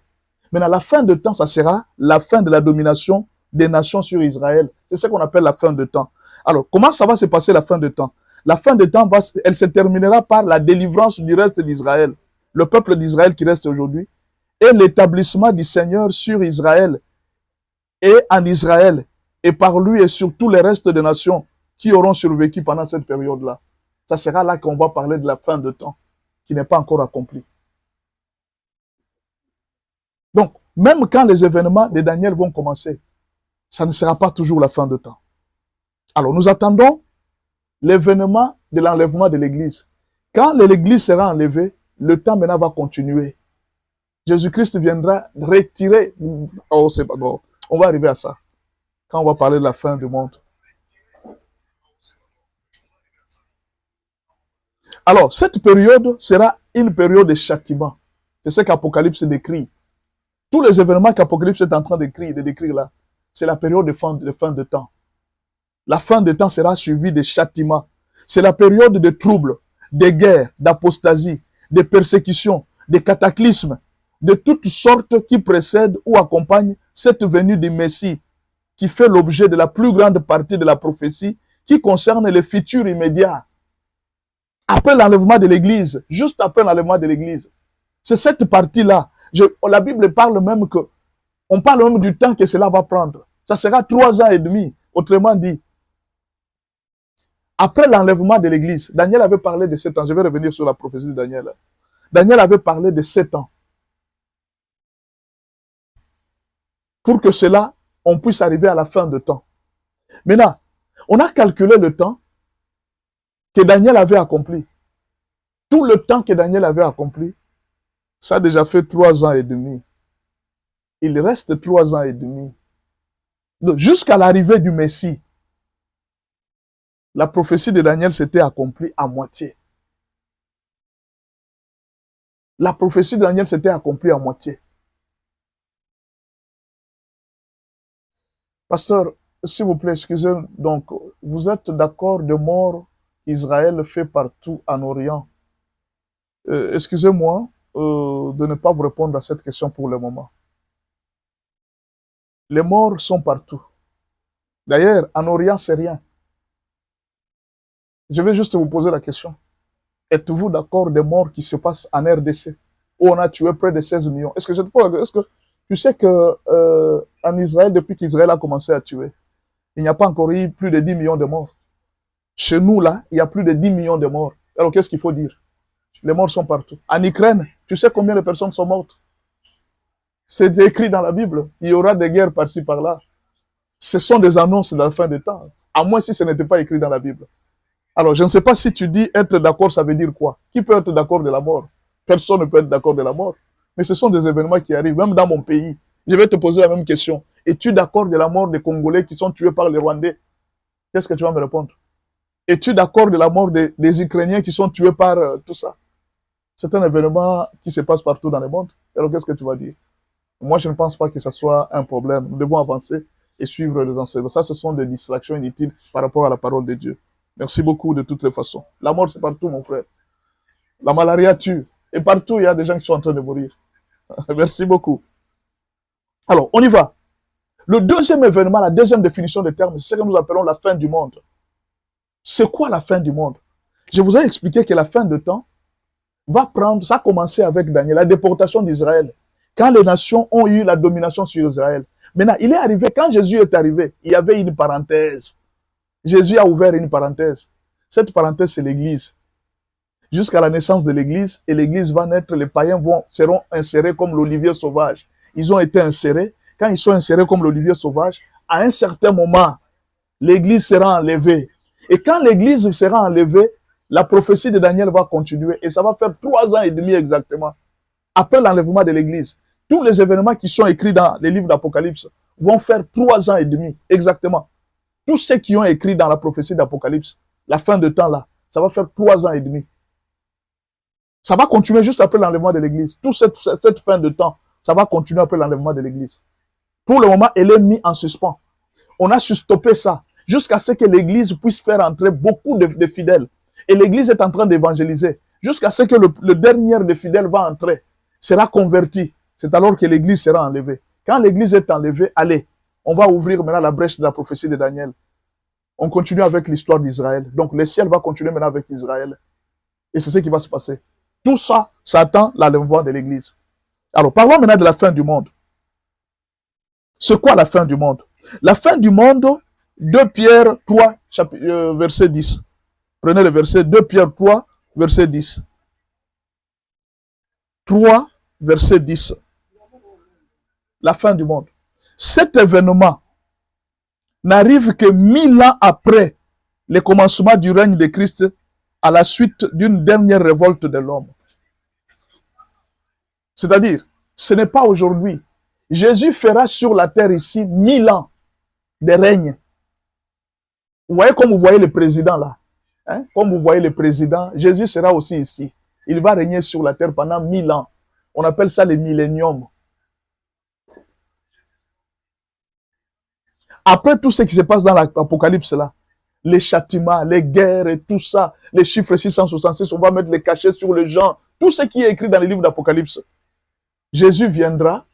Maintenant, la fin de temps, ça sera la fin de la domination des nations sur Israël. C'est ce qu'on appelle la fin de temps. Alors, comment ça va se passer la fin de temps? La fin de temps, elle se terminera par la délivrance du reste d'Israël, le peuple d'Israël qui reste aujourd'hui, et l'établissement du Seigneur sur Israël et en Israël, et par lui et sur tous les restes des nations qui auront survécu pendant cette période-là. Ça sera là qu'on va parler de la fin de temps, qui n'est pas encore accomplie. Donc, même quand les événements de Daniel vont commencer, ça ne sera pas toujours la fin de temps. Alors, nous attendons l'événement de l'enlèvement de l'Église. Quand l'Église sera enlevée, le temps maintenant va continuer. Jésus-Christ viendra retirer... Oh, c'est pas bon. On va arriver à ça, quand on va parler de la fin du monde. Alors, cette période sera une période de châtiment. C'est ce qu'Apocalypse décrit. Tous les événements qu'Apocalypse est en train de décrire là, c'est la période de fin de temps. La fin de temps sera suivie de châtiments. C'est la période de troubles, de guerres, d'apostasie, de persécutions, de cataclysmes, de toutes sortes qui précèdent ou accompagnent cette venue du Messie, qui fait l'objet de la plus grande partie de la prophétie qui concerne le futur immédiat. Après l'enlèvement de l'Église, juste après l'enlèvement de l'Église. C'est cette partie-là. La Bible parle même que, on parle même du temps que cela va prendre. Ça sera 3 ans et demi, autrement dit. Après l'enlèvement de l'Église, Daniel avait parlé de 7 ans. Je vais revenir sur la prophétie de Daniel. Daniel avait parlé de 7 ans. Pour que cela, on puisse arriver à la fin de temps. Maintenant, on a calculé le temps que Daniel avait accompli. Tout le temps que Daniel avait accompli, ça a déjà fait 3 ans et demi. Il reste 3 ans et demi. Donc, jusqu'à l'arrivée du Messie, la prophétie de Daniel s'était accomplie à moitié. La prophétie de Daniel s'était accomplie à moitié. Pasteur, s'il vous plaît, excusez, donc, vous êtes d'accord de mort qu'Israël fait partout en Orient? Excusez-moi de ne pas vous répondre à cette question pour le moment. Les morts sont partout. D'ailleurs, en Orient, c'est rien. Je vais juste vous poser la question. Êtes-vous d'accord des morts qui se passent en RDC? où on a tué près de 16 millions. Est-ce que tu sais que en Israël, depuis qu'Israël a commencé à tuer, il n'y a pas encore eu plus de 10 millions de morts. Chez nous, là, il y a plus de 10 millions de morts. Alors, qu'est-ce qu'il faut dire? Les morts sont partout. En Ukraine, tu sais combien de personnes sont mortes? C'est écrit dans la Bible. Il y aura des guerres par-ci, par-là. Ce sont des annonces de la fin des temps. À moins si ce n'était pas écrit dans la Bible. Alors, je ne sais pas si tu dis être d'accord, ça veut dire quoi? Qui peut être d'accord de la mort? Personne ne peut être d'accord de la mort. Mais ce sont des événements qui arrivent, même dans mon pays. Je vais te poser la même question. Es-tu d'accord de la mort des Congolais qui sont tués par les Rwandais? Qu'est-ce que tu vas me répondre? Es-tu d'accord de la mort des Ukrainiens qui sont tués par tout ça? C'est un événement qui se passe partout dans le monde. Alors, qu'est-ce que tu vas dire? Moi, je ne pense pas que ce soit un problème. Nous devons avancer et suivre les enseignements. Ça, ce sont des distractions inutiles par rapport à la parole de Dieu. Merci beaucoup de toutes les façons. La mort, c'est partout, mon frère. La malaria tue. Et partout, il y a des gens qui sont en train de mourir. Merci beaucoup. Alors, on y va. Le deuxième événement, la deuxième définition des termes, c'est ce que nous appelons la fin du monde. C'est quoi la fin du monde? Je vous ai expliqué que la fin de temps va prendre, ça a commencé avec Daniel, la déportation d'Israël. Quand les nations ont eu la domination sur Israël. Maintenant, il est arrivé, quand Jésus est arrivé, il y avait une parenthèse. Jésus a ouvert une parenthèse. Cette parenthèse, c'est l'Église. Jusqu'à la naissance de l'Église, et l'Église va naître, les païens seront insérés comme l'olivier sauvage. Ils ont été insérés. Quand ils sont insérés comme l'olivier sauvage, à un certain moment, l'Église sera enlevée. Et quand l'Église sera enlevée, la prophétie de Daniel va continuer. Et ça va faire 3 ans et demi exactement. Après l'enlèvement de l'Église, tous les événements qui sont écrits dans les livres d'Apocalypse vont faire 3 ans et demi exactement. Tous ceux qui ont écrit dans la prophétie d'Apocalypse, la fin de temps là, ça va faire 3 ans et demi. Ça va continuer juste après l'enlèvement de l'Église. Toute cette fin de temps, ça va continuer après l'enlèvement de l'Église. Pour le moment, elle est mise en suspens. On a stoppé ça jusqu'à ce que l'Église puisse faire entrer beaucoup de fidèles. Et l'Église est en train d'évangéliser jusqu'à ce que le dernier des fidèles va entrer, sera converti. C'est alors que l'Église sera enlevée. Quand l'Église est enlevée, allez, on va ouvrir maintenant la brèche de la prophétie de Daniel. On continue avec l'histoire d'Israël. Donc le ciel va continuer maintenant avec Israël. Et c'est ce qui va se passer. Tout ça, ça attend l'enlèvement de l'Église. Alors, parlons maintenant de la fin du monde. C'est quoi la fin du monde? La fin du monde, 2 Pierre 3, verset 10. Prenez le verset 2 Pierre 3, verset 10. 3, verset 10. La fin du monde. Cet événement n'arrive que 1000 ans après le commencement du règne de Christ à la suite d'une dernière révolte de l'homme. C'est-à-dire, ce n'est pas aujourd'hui. Jésus fera sur la terre ici 1000 ans de règne. Vous voyez comme vous voyez le président là. Hein? Comme vous voyez le président, Jésus sera aussi ici. Il va régner sur la terre pendant 1000 ans. On appelle ça le millénium. Après tout ce qui se passe dans l'Apocalypse là, les châtiments, les guerres et tout ça, les chiffres 666, on va mettre les cachets sur les gens, tout ce qui est écrit dans les livres d'Apocalypse. Jésus viendra,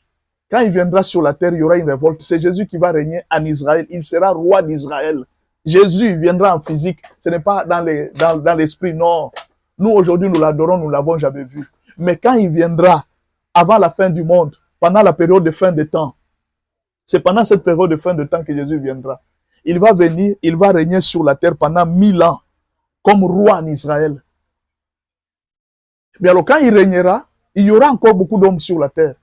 quand il viendra sur la terre, il y aura une révolte. C'est Jésus qui va régner en Israël, il sera roi d'Israël. Jésus viendra en physique, ce n'est pas dans l'esprit, non. Nous aujourd'hui, nous l'adorons, nous ne l'avons jamais vu. Mais quand il viendra, avant la fin du monde, pendant la période de fin de temps, c'est pendant cette période de fin de temps que Jésus viendra. Il va venir, il va régner sur la terre pendant 1000 ans, comme roi en Israël. Mais alors quand il régnera, il y aura encore beaucoup d'hommes sur la terre.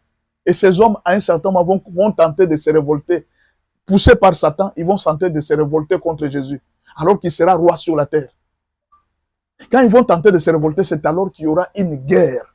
Et ces hommes, à un certain moment, vont tenter de se révolter. Poussés par Satan, ils vont tenter de se révolter contre Jésus, alors qu'il sera roi sur la terre. Quand ils vont tenter de se révolter, c'est alors qu'il y aura une guerre.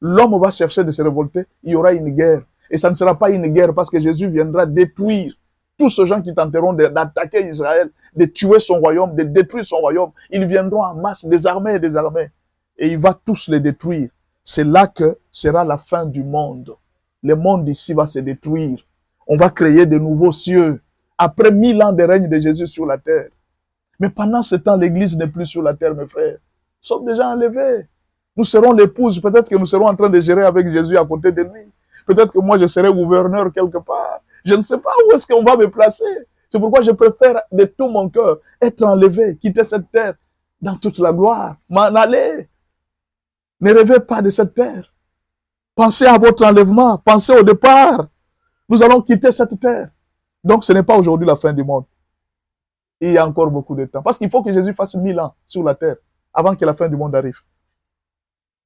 L'homme va chercher de se révolter, il y aura une guerre. Et ça ne sera pas une guerre parce que Jésus viendra détruire tous ces gens qui tenteront d'attaquer Israël, de tuer son royaume, de détruire son royaume. Ils viendront en masse, des armées et des armées. Et il va tous les détruire. C'est là que sera la fin du monde. Le monde ici va se détruire. On va créer de nouveaux cieux. Après 1000 ans de règne de Jésus sur la terre. Mais pendant ce temps, l'Église n'est plus sur la terre, mes frères. Nous sommes déjà enlevés. Nous serons l'épouse. Peut-être que nous serons en train de gérer avec Jésus à côté de lui. Peut-être que moi, je serai gouverneur quelque part. Je ne sais pas où est-ce qu'on va me placer. C'est pourquoi je préfère de tout mon cœur être enlevé, quitter cette terre dans toute la gloire, m'en aller. Ne rêvez pas de cette terre. Pensez à votre enlèvement. Pensez au départ. Nous allons quitter cette terre. Donc, ce n'est pas aujourd'hui la fin du monde. Et il y a encore beaucoup de temps. Parce qu'il faut que Jésus fasse 1000 ans sur la terre avant que la fin du monde arrive.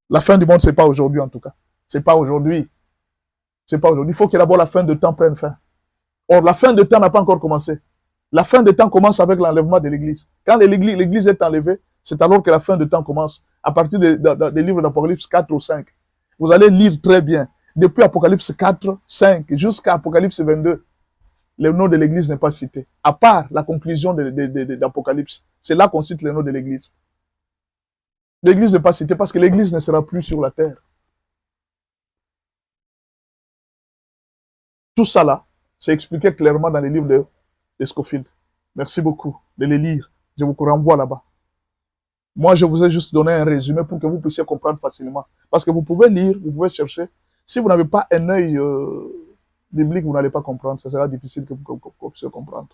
La fin du monde, ce n'est pas aujourd'hui en tout cas. Ce n'est pas aujourd'hui. C'est pas aujourd'hui. Il faut que d'abord la fin de temps prenne fin. Or, la fin de temps n'a pas encore commencé. La fin de temps commence avec l'enlèvement de l'Église. Quand l'Église est enlevée, c'est alors que la fin de temps commence. À partir des livres d'Apocalypse 4 ou 5. Vous allez lire très bien. Depuis Apocalypse 4, 5 jusqu'à Apocalypse 22, le nom de l'Église n'est pas cité. À part la conclusion d'Apocalypse. C'est là qu'on cite le nom de l'Église. L'Église n'est pas citée parce que l'Église ne sera plus sur la terre. Tout ça là, c'est expliqué clairement dans les livres de Scofield. Merci beaucoup de les lire. Je vous renvoie là-bas. Moi, je vous ai juste donné un résumé pour que vous puissiez comprendre facilement. Parce que vous pouvez lire, vous pouvez chercher. Si vous n'avez pas un œil biblique, vous n'allez pas comprendre. Ça sera difficile que vous puissiez comprendre.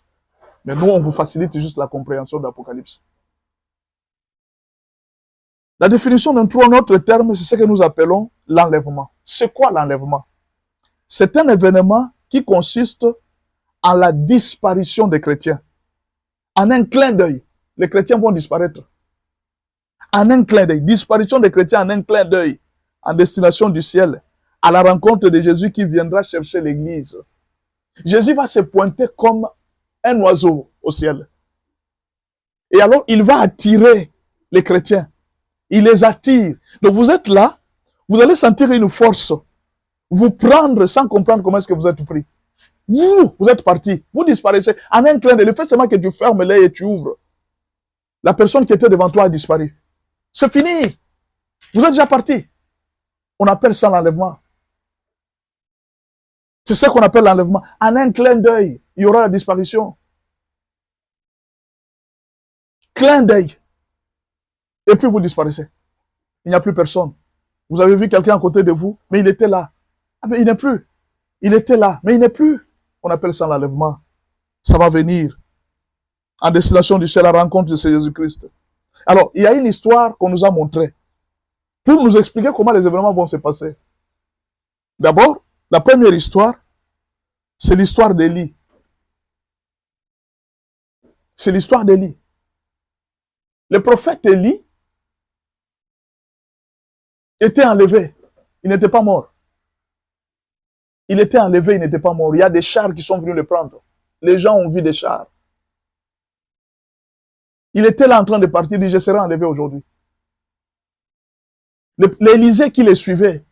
Mais nous, on vous facilite juste la compréhension de l'Apocalypse. La définition d'un autre terme, c'est ce que nous appelons l'enlèvement. C'est quoi l'enlèvement? C'est un événement qui consiste en la disparition des chrétiens. En un clin d'œil, les chrétiens vont disparaître. En un clin d'œil, disparition des chrétiens en un clin d'œil, en destination du ciel, à la rencontre de Jésus qui viendra chercher l'Église. Jésus va se pointer comme un oiseau au ciel. Et alors, il va attirer les chrétiens. Il les attire. Donc vous êtes là, vous allez sentir une force vous prendre sans comprendre comment est-ce que vous êtes pris. Vous êtes parti, vous disparaissez. En un clin d'œil, le fait seulement que tu fermes l'œil et tu ouvres. La personne qui était devant toi a disparu. C'est fini. Vous êtes déjà parti. On appelle ça l'enlèvement. C'est ça qu'on appelle l'enlèvement. En un clin d'œil, il y aura la disparition. Clin d'œil. Et puis vous disparaissez. Il n'y a plus personne. Vous avez vu quelqu'un à côté de vous, mais il était là. Ah, mais il n'est plus. Il était là, mais il n'est plus. On appelle ça l'enlèvement. Ça va venir en destination du ciel à la rencontre de Jésus-Christ. Alors, il y a une histoire qu'on nous a montrée pour nous expliquer comment les événements vont se passer. D'abord, la première histoire, c'est l'histoire d'Élie. C'est l'histoire d'Élie. Le prophète Élie était enlevé. Il n'était pas mort. Il était enlevé, il n'était pas mort. Il y a des chars qui sont venus le prendre. Les gens ont vu des chars. Il était là en train de partir, il dit, je serai enlevé aujourd'hui. L'Élysée qui les suivait,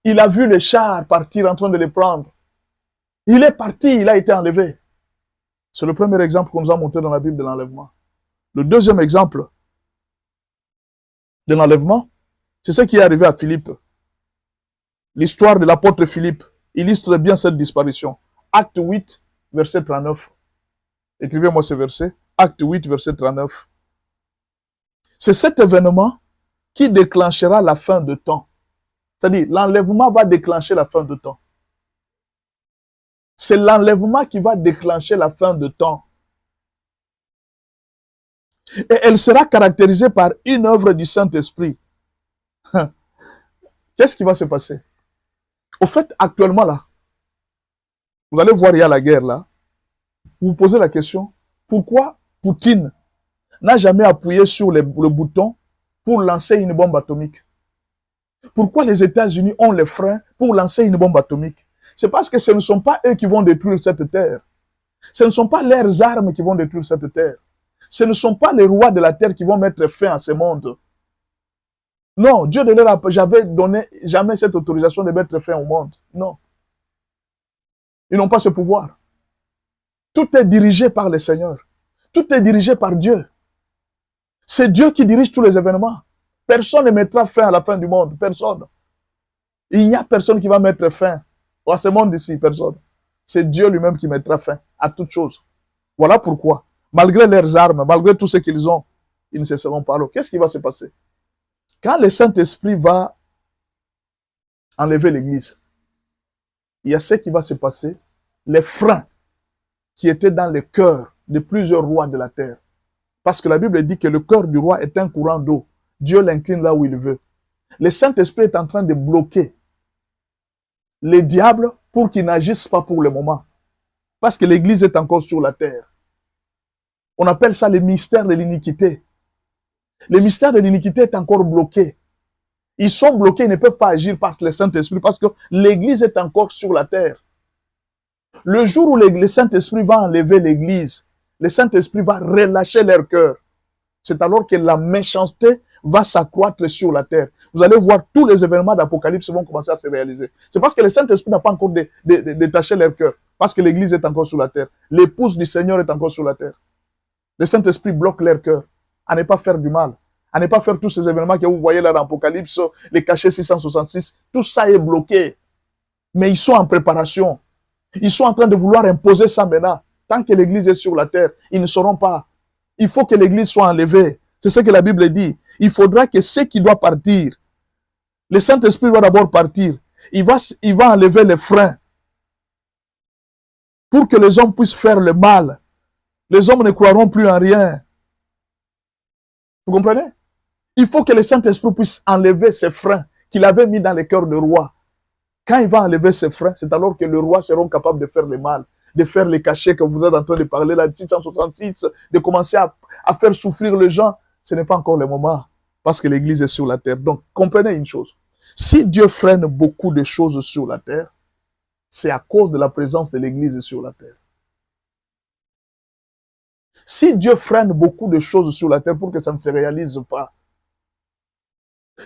il a vu les chars partir en train de les prendre. Il est parti, il a été enlevé. C'est le premier exemple qu'on nous a montré dans la Bible de l'enlèvement. Le deuxième exemple de l'enlèvement, c'est ce qui est arrivé à Philippe. L'histoire de l'apôtre Philippe illustre bien cette disparition. Acte 8, verset 39. Écrivez-moi ce verset. Acte 8, verset 39. C'est cet événement qui déclenchera la fin de temps. C'est-à-dire, l'enlèvement va déclencher la fin de temps. C'est l'enlèvement qui va déclencher la fin de temps. Et elle sera caractérisée par une œuvre du Saint-Esprit. Qu'est-ce qui va se passer? Au fait, actuellement là, vous allez voir, il y a la guerre là. Vous vous posez la question, pourquoi Poutine n'a jamais appuyé sur le bouton pour lancer une bombe atomique? Pourquoi les États-Unis ont les freins pour lancer une bombe atomique? C'est parce que ce ne sont pas eux qui vont détruire cette terre. Ce ne sont pas leurs armes qui vont détruire cette terre. Ce ne sont pas les rois de la terre qui vont mettre fin à ce monde. Non, Dieu ne leur a jamais donné cette autorisation de mettre fin au monde. Non. Ils n'ont pas ce pouvoir. Tout est dirigé par le Seigneur. Tout est dirigé par Dieu. C'est Dieu qui dirige tous les événements. Personne ne mettra fin à la fin du monde. Personne. Il n'y a personne qui va mettre fin à ce monde ici. Personne. C'est Dieu lui-même qui mettra fin à toutes choses. Voilà pourquoi, malgré leurs armes, malgré tout ce qu'ils ont, ils ne cesseront pas. Alors, qu'est-ce qui va se passer? Quand le Saint-Esprit va enlever l'Église, il y a ce qui va se passer, les freins qui étaient dans le cœur de plusieurs rois de la terre. Parce que la Bible dit que le cœur du roi est un courant d'eau. Dieu l'incline là où il veut. Le Saint-Esprit est en train de bloquer les diables pour qu'ils n'agissent pas pour le moment. Parce que l'Église est encore sur la terre. On appelle ça le mystère de l'iniquité. Le mystère de l'iniquité est encore bloqué. Ils sont bloqués, ils ne peuvent pas agir par le Saint-Esprit parce que l'Église est encore sur la terre. Le jour où le Saint-Esprit va enlever l'Église, le Saint-Esprit va relâcher leur cœur. C'est alors que la méchanceté va s'accroître sur la terre. Vous allez voir tous les événements d'Apocalypse vont commencer à se réaliser. C'est parce que le Saint-Esprit n'a pas encore détaché leur cœur. Parce que l'Église est encore sur la terre. L'épouse du Seigneur est encore sur la terre. Le Saint-Esprit bloque leur cœur à ne pas faire du mal, à ne pas faire tous ces événements que vous voyez là dans l'Apocalypse, les cachets 666. Tout ça est bloqué. Mais ils sont en préparation. Ils sont en train de vouloir imposer ça maintenant. Tant que l'Église est sur la terre, ils ne sauront pas. Il faut que l'Église soit enlevée. C'est ce que la Bible dit. Il faudra que ce qui doit partir, le Saint-Esprit doit d'abord partir. Il va enlever les freins pour que les hommes puissent faire le mal. Les hommes ne croiront plus en rien. Vous comprenez? Il faut que le Saint-Esprit puisse enlever ces freins qu'il avait mis dans les cœurs du roi. Quand il va enlever ces freins, c'est alors que les rois seront capables de faire le mal, de faire les cachets que vous êtes en train de parler là, 666, de commencer à faire souffrir les gens. Ce n'est pas encore le moment, parce que l'Église est sur la terre. Donc, comprenez une chose. Si Dieu freine beaucoup de choses sur la terre, c'est à cause de la présence de l'Église sur la terre. Si Dieu freine beaucoup de choses sur la terre pour que ça ne se réalise pas,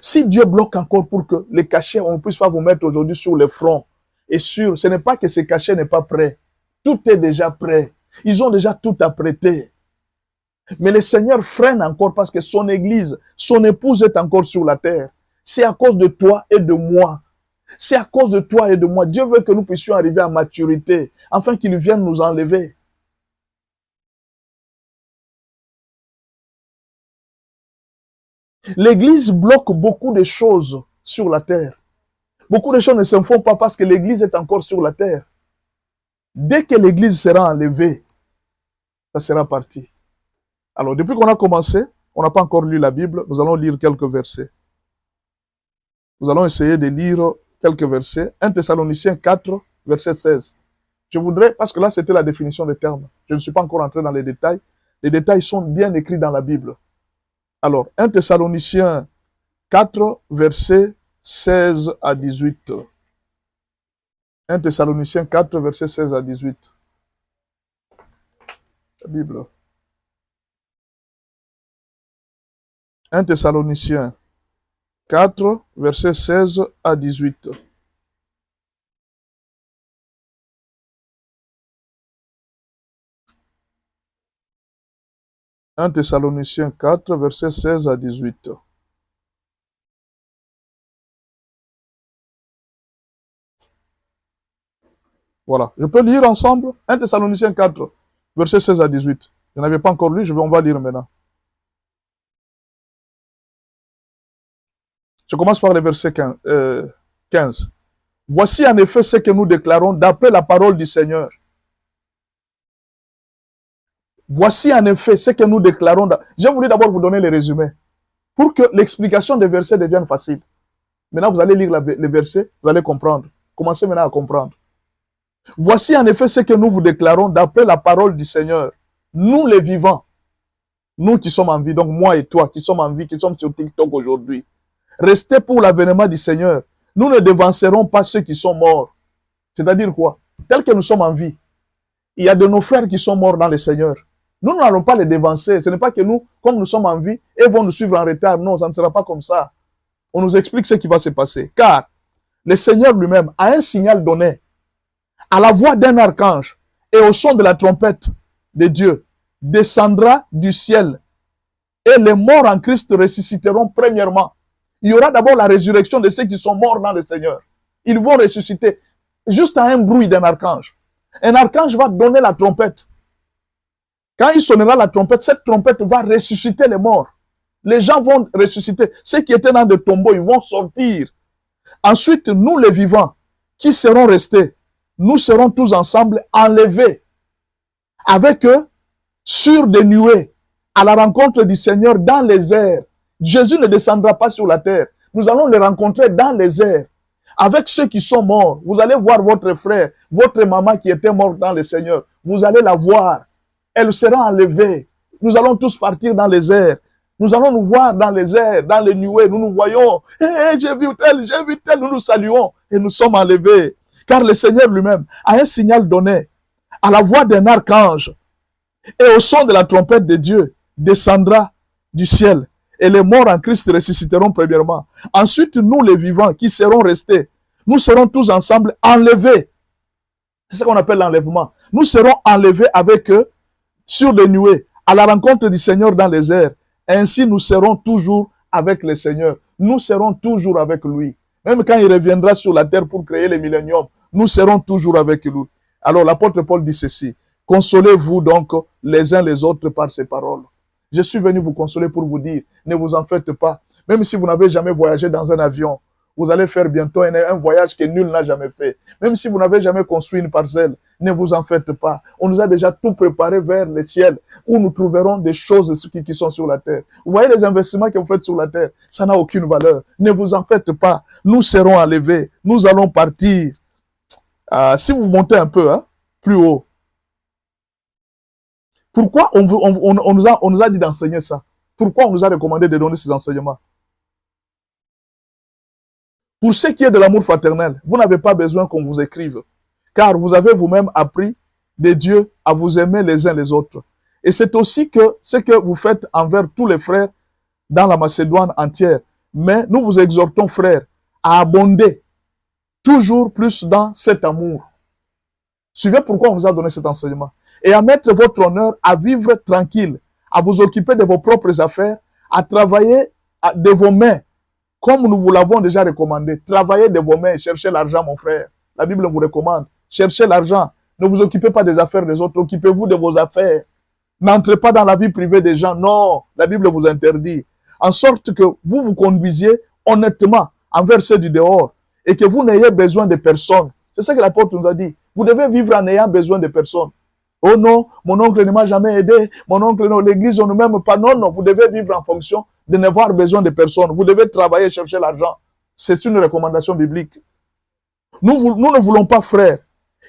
si Dieu bloque encore pour que les cachets, on ne puisse pas vous mettre aujourd'hui sur le front, et sur, ce n'est pas que ces cachets n'est pas prêt. Tout est déjà prêt. Ils ont déjà tout apprêté. Mais le Seigneur freine encore parce que son Église, son épouse est encore sur la terre. C'est à cause de toi et de moi. C'est à cause de toi et de moi. Dieu veut que nous puissions arriver à maturité, afin qu'il vienne nous enlever. L'Église bloque beaucoup de choses sur la terre. Beaucoup de choses ne se font pas parce que l'Église est encore sur la terre. Dès que l'Église sera enlevée, ça sera parti. Alors, depuis qu'on a commencé, on n'a pas encore lu la Bible, nous allons lire quelques versets. Nous allons essayer de lire quelques versets. 1 Thessaloniciens 4, verset 16. Je voudrais, parce que là c'était la définition des termes, je ne suis pas encore entré dans les détails. Les détails sont bien écrits dans la Bible. Alors, 1 Thessaloniciens 4, verset 16 à 18. 1 Thessaloniciens 4, verset 16 à 18. La Bible. 1 Thessaloniciens 4, verset 16 à 18. « 1 Thessaloniciens 4, verset 16 à 18. Voilà. Je peux lire ensemble 1 Thessaloniciens 4, verset 16 à 18. Je n'avais pas encore lu, on va lire maintenant. Je commence par le verset 15. Voici en effet ce que nous déclarons d'après la parole du Seigneur. Voici en effet ce que nous déclarons. J'ai voulu d'abord vous donner les résumés pour que l'explication des versets devienne facile. Maintenant, vous allez lire les versets, vous allez comprendre. Commencez maintenant à comprendre. Voici en effet ce que nous vous déclarons d'après la parole du Seigneur. Nous les vivants, nous qui sommes en vie, donc moi et toi qui sommes en vie, qui sommes sur TikTok aujourd'hui, restez pour l'avènement du Seigneur. Nous ne devancerons pas ceux qui sont morts. C'est-à-dire quoi? Tel que nous sommes en vie, il y a de nos frères qui sont morts dans le Seigneur. Nous n'allons pas les dévancer. Ce n'est pas que nous, comme nous sommes en vie, ils vont nous suivre en retard. Non, ça ne sera pas comme ça. On nous explique ce qui va se passer. Car le Seigneur lui-même a un signal donné à la voix d'un archange et au son de la trompette de Dieu descendra du ciel et les morts en Christ ressusciteront premièrement. Il y aura d'abord la résurrection de ceux qui sont morts dans le Seigneur. Ils vont ressusciter juste à un bruit d'un archange. Un archange va donner la trompette. Quand il sonnera la trompette, cette trompette va ressusciter les morts. Les gens vont ressusciter. Ceux qui étaient dans des tombeaux, ils vont sortir. Ensuite, nous les vivants, qui serons restés, nous serons tous ensemble enlevés avec eux sur des nuées à la rencontre du Seigneur dans les airs. Jésus ne descendra pas sur la terre. Nous allons le rencontrer dans les airs. Avec ceux qui sont morts, vous allez voir votre frère, votre maman qui était morte dans le Seigneur. Vous allez la voir. Elle sera enlevée. Nous allons tous partir dans les airs. Nous allons nous voir dans les airs, dans les nuées. Nous nous voyons. Hey, j'ai vu tel. Nous nous saluons et nous sommes enlevés. Car le Seigneur lui-même a un signal donné à la voix d'un archange et au son de la trompette de Dieu descendra du ciel. Et les morts en Christ ressusciteront premièrement. Ensuite, nous les vivants qui serons restés, nous serons tous ensemble enlevés. C'est ce qu'on appelle l'enlèvement. Nous serons enlevés avec eux sur des nuées, à la rencontre du Seigneur dans les airs. Ainsi, nous serons toujours avec le Seigneur. Nous serons toujours avec lui. Même quand il reviendra sur la terre pour créer le millénium, nous serons toujours avec lui. Alors, l'apôtre Paul dit ceci. Consolez-vous donc les uns les autres par ces paroles. Je suis venu vous consoler pour vous dire, ne vous en faites pas. Même si vous n'avez jamais voyagé dans un avion, vous allez faire bientôt un voyage que nul n'a jamais fait. Même si vous n'avez jamais construit une parcelle, ne vous en faites pas. On nous a déjà tout préparé vers le ciel, où nous trouverons des choses qui sont sur la terre. Vous voyez les investissements que vous faites sur la terre, ça n'a aucune valeur. Ne vous en faites pas. Nous serons enlevés. Nous allons partir. Si vous montez un peu, plus haut. Pourquoi on nous a dit d'enseigner ça? Pourquoi on nous a recommandé de donner ces enseignements? Pour ce qui est de l'amour fraternel, vous n'avez pas besoin qu'on vous écrive, car vous avez vous-même appris de Dieu à vous aimer les uns les autres. Et c'est aussi que ce que vous faites envers tous les frères dans la Macédoine entière. Mais nous vous exhortons, frères, à abonder toujours plus dans cet amour. Suivez pourquoi on vous a donné cet enseignement. Et à mettre votre honneur à vivre tranquille, à vous occuper de vos propres affaires, à travailler de vos mains, comme nous vous l'avons déjà recommandé. Travaillez de vos mains, cherchez l'argent, mon frère. La Bible vous recommande. Cherchez l'argent. Ne vous occupez pas des affaires des autres, occupez-vous de vos affaires. N'entrez pas dans la vie privée des gens. Non, la Bible vous interdit. En sorte que vous vous conduisiez honnêtement envers ceux du dehors et que vous n'ayez besoin de personne. C'est ce que l'apôtre nous a dit. Vous devez vivre en ayant besoin de personne. Oh non, mon oncle ne m'a jamais aidé. Mon oncle, non, l'église, on ne m'aime pas. Non, non, vous devez vivre en fonction de n'avoir besoin de personne. Vous devez travailler, chercher l'argent. C'est une recommandation biblique. Nous ne voulons pas, frères,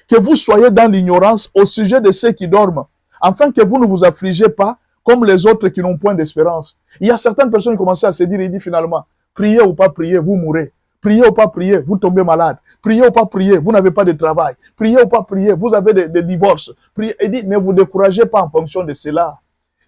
que vous soyez dans l'ignorance au sujet de ceux qui dorment, afin que vous ne vous affligez pas comme les autres qui n'ont point d'espérance. Il y a certaines personnes qui commencent à se dire, il dit finalement, priez ou pas priez, vous mourrez. Priez ou pas priez, vous tombez malade. Priez ou pas priez, vous n'avez pas de travail. Priez ou pas priez, vous avez des divorces. Priez, il dit, ne vous découragez pas en fonction de cela.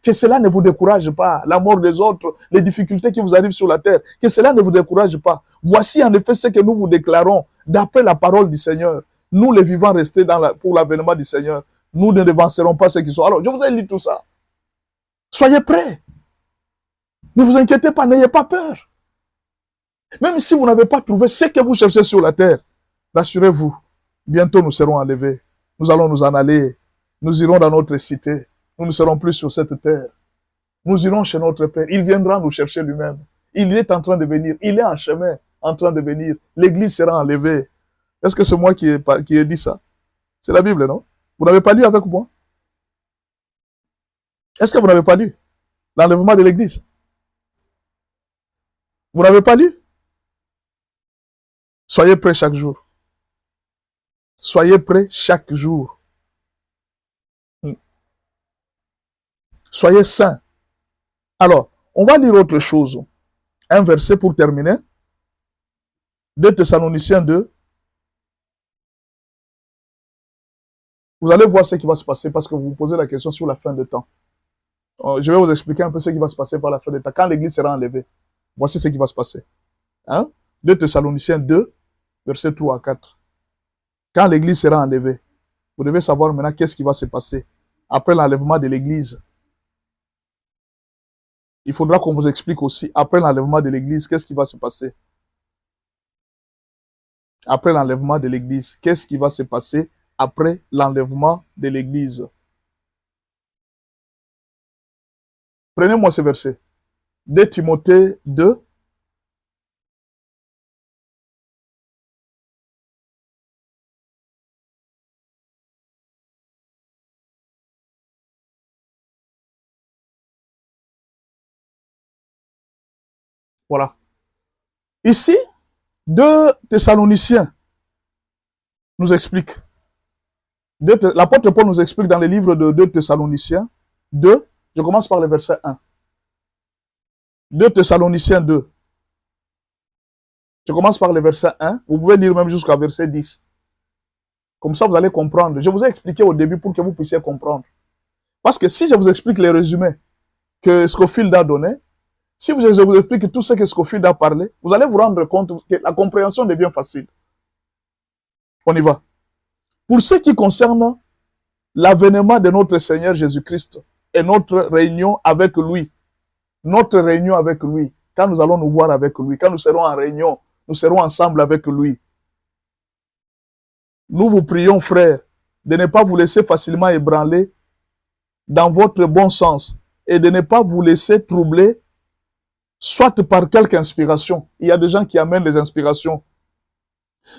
Que cela ne vous décourage pas. La mort des autres, les difficultés qui vous arrivent sur la terre, que cela ne vous décourage pas. Voici en effet ce que nous vous déclarons d'après la parole du Seigneur. Nous, les vivants, restés pour l'avènement du Seigneur, nous ne devancerons pas ceux qui sont. Alors, je vous ai dit tout ça. Soyez prêts. Ne vous inquiétez pas, n'ayez pas peur. Même si vous n'avez pas trouvé ce que vous cherchez sur la terre, rassurez-vous, bientôt nous serons enlevés. Nous allons nous en aller. Nous irons dans notre cité. Nous ne serons plus sur cette terre. Nous irons chez notre Père. Il viendra nous chercher lui-même. Il est en train de venir. Il est en chemin, en train de venir. L'Église sera enlevée. Est-ce que c'est moi qui ai dit ça? C'est la Bible, non? Vous n'avez pas lu avec moi? Est-ce que vous n'avez pas lu l'enlèvement de l'Église? Vous n'avez pas lu? Soyez prêts chaque jour. Soyez prêts chaque jour. Soyez saints. Alors, on va lire autre chose. Un verset pour terminer. 2 Thessaloniciens 2. Vous allez voir ce qui va se passer parce que vous vous posez la question sur la fin des temps. Je vais vous expliquer un peu ce qui va se passer par la fin des temps. Quand l'Église sera enlevée, voici ce qui va se passer. 2 Thessaloniciens 2, versets 3 à 4. Quand l'Église sera enlevée, vous devez savoir maintenant qu'est-ce qui va se passer après l'enlèvement de l'Église. Il faudra qu'on vous explique aussi, après l'enlèvement de l'Église, qu'est-ce qui va se passer. Après l'enlèvement de l'Église, qu'est-ce qui va se passer après l'enlèvement de l'Église. Prenez-moi ce verset. 2 Timothée 2. Voilà. Ici, 2 Thessaloniciens nous explique. L'apôtre Paul nous explique dans le livre de 2 Thessaloniciens 2, je commence par le verset 1. 2 Thessaloniciens 2. Je commence par le verset 1. Vous pouvez lire même jusqu'à verset 10. Comme ça, vous allez comprendre. Je vous ai expliqué au début pour que vous puissiez comprendre. Parce que si je vous explique les résumés que Scofield a donné, si je vous explique tout ce que Scofield a parlé, vous allez vous rendre compte que la compréhension devient facile. On y va. Pour ce qui concerne l'avènement de notre Seigneur Jésus-Christ et notre réunion avec lui, quand nous allons nous voir avec lui, quand nous serons en réunion, nous serons ensemble avec lui. Nous vous prions, frères, de ne pas vous laisser facilement ébranler dans votre bon sens et de ne pas vous laisser troubler, soit par quelque inspiration. Il y a des gens qui amènent les inspirations.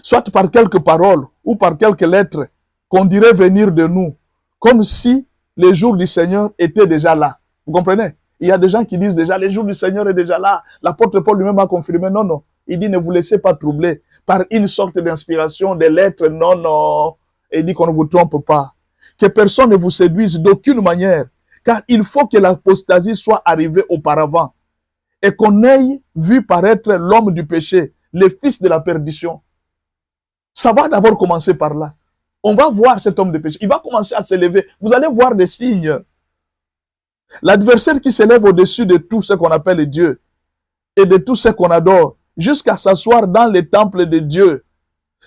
Soit par quelques paroles ou par quelques lettres qu'on dirait venir de nous, comme si les jours du Seigneur étaient déjà là. Vous comprenez? Il y a des gens qui disent déjà, les jours du Seigneur est déjà là. L'apôtre Paul lui-même a confirmé, non, non. Il dit, ne vous laissez pas troubler par une sorte d'inspiration, des lettres, non, non. Et il dit qu'on ne vous trompe pas. Que personne ne vous séduise d'aucune manière, car il faut que l'apostasie soit arrivée auparavant et qu'on ait vu paraître l'homme du péché, le fils de la perdition. Ça va d'abord commencer par là. On va voir cet homme de péché. Il va commencer à s'élever. Vous allez voir des signes. L'adversaire qui s'élève au-dessus de tout ce qu'on appelle Dieu et de tout ce qu'on adore, jusqu'à s'asseoir dans les temples de Dieu,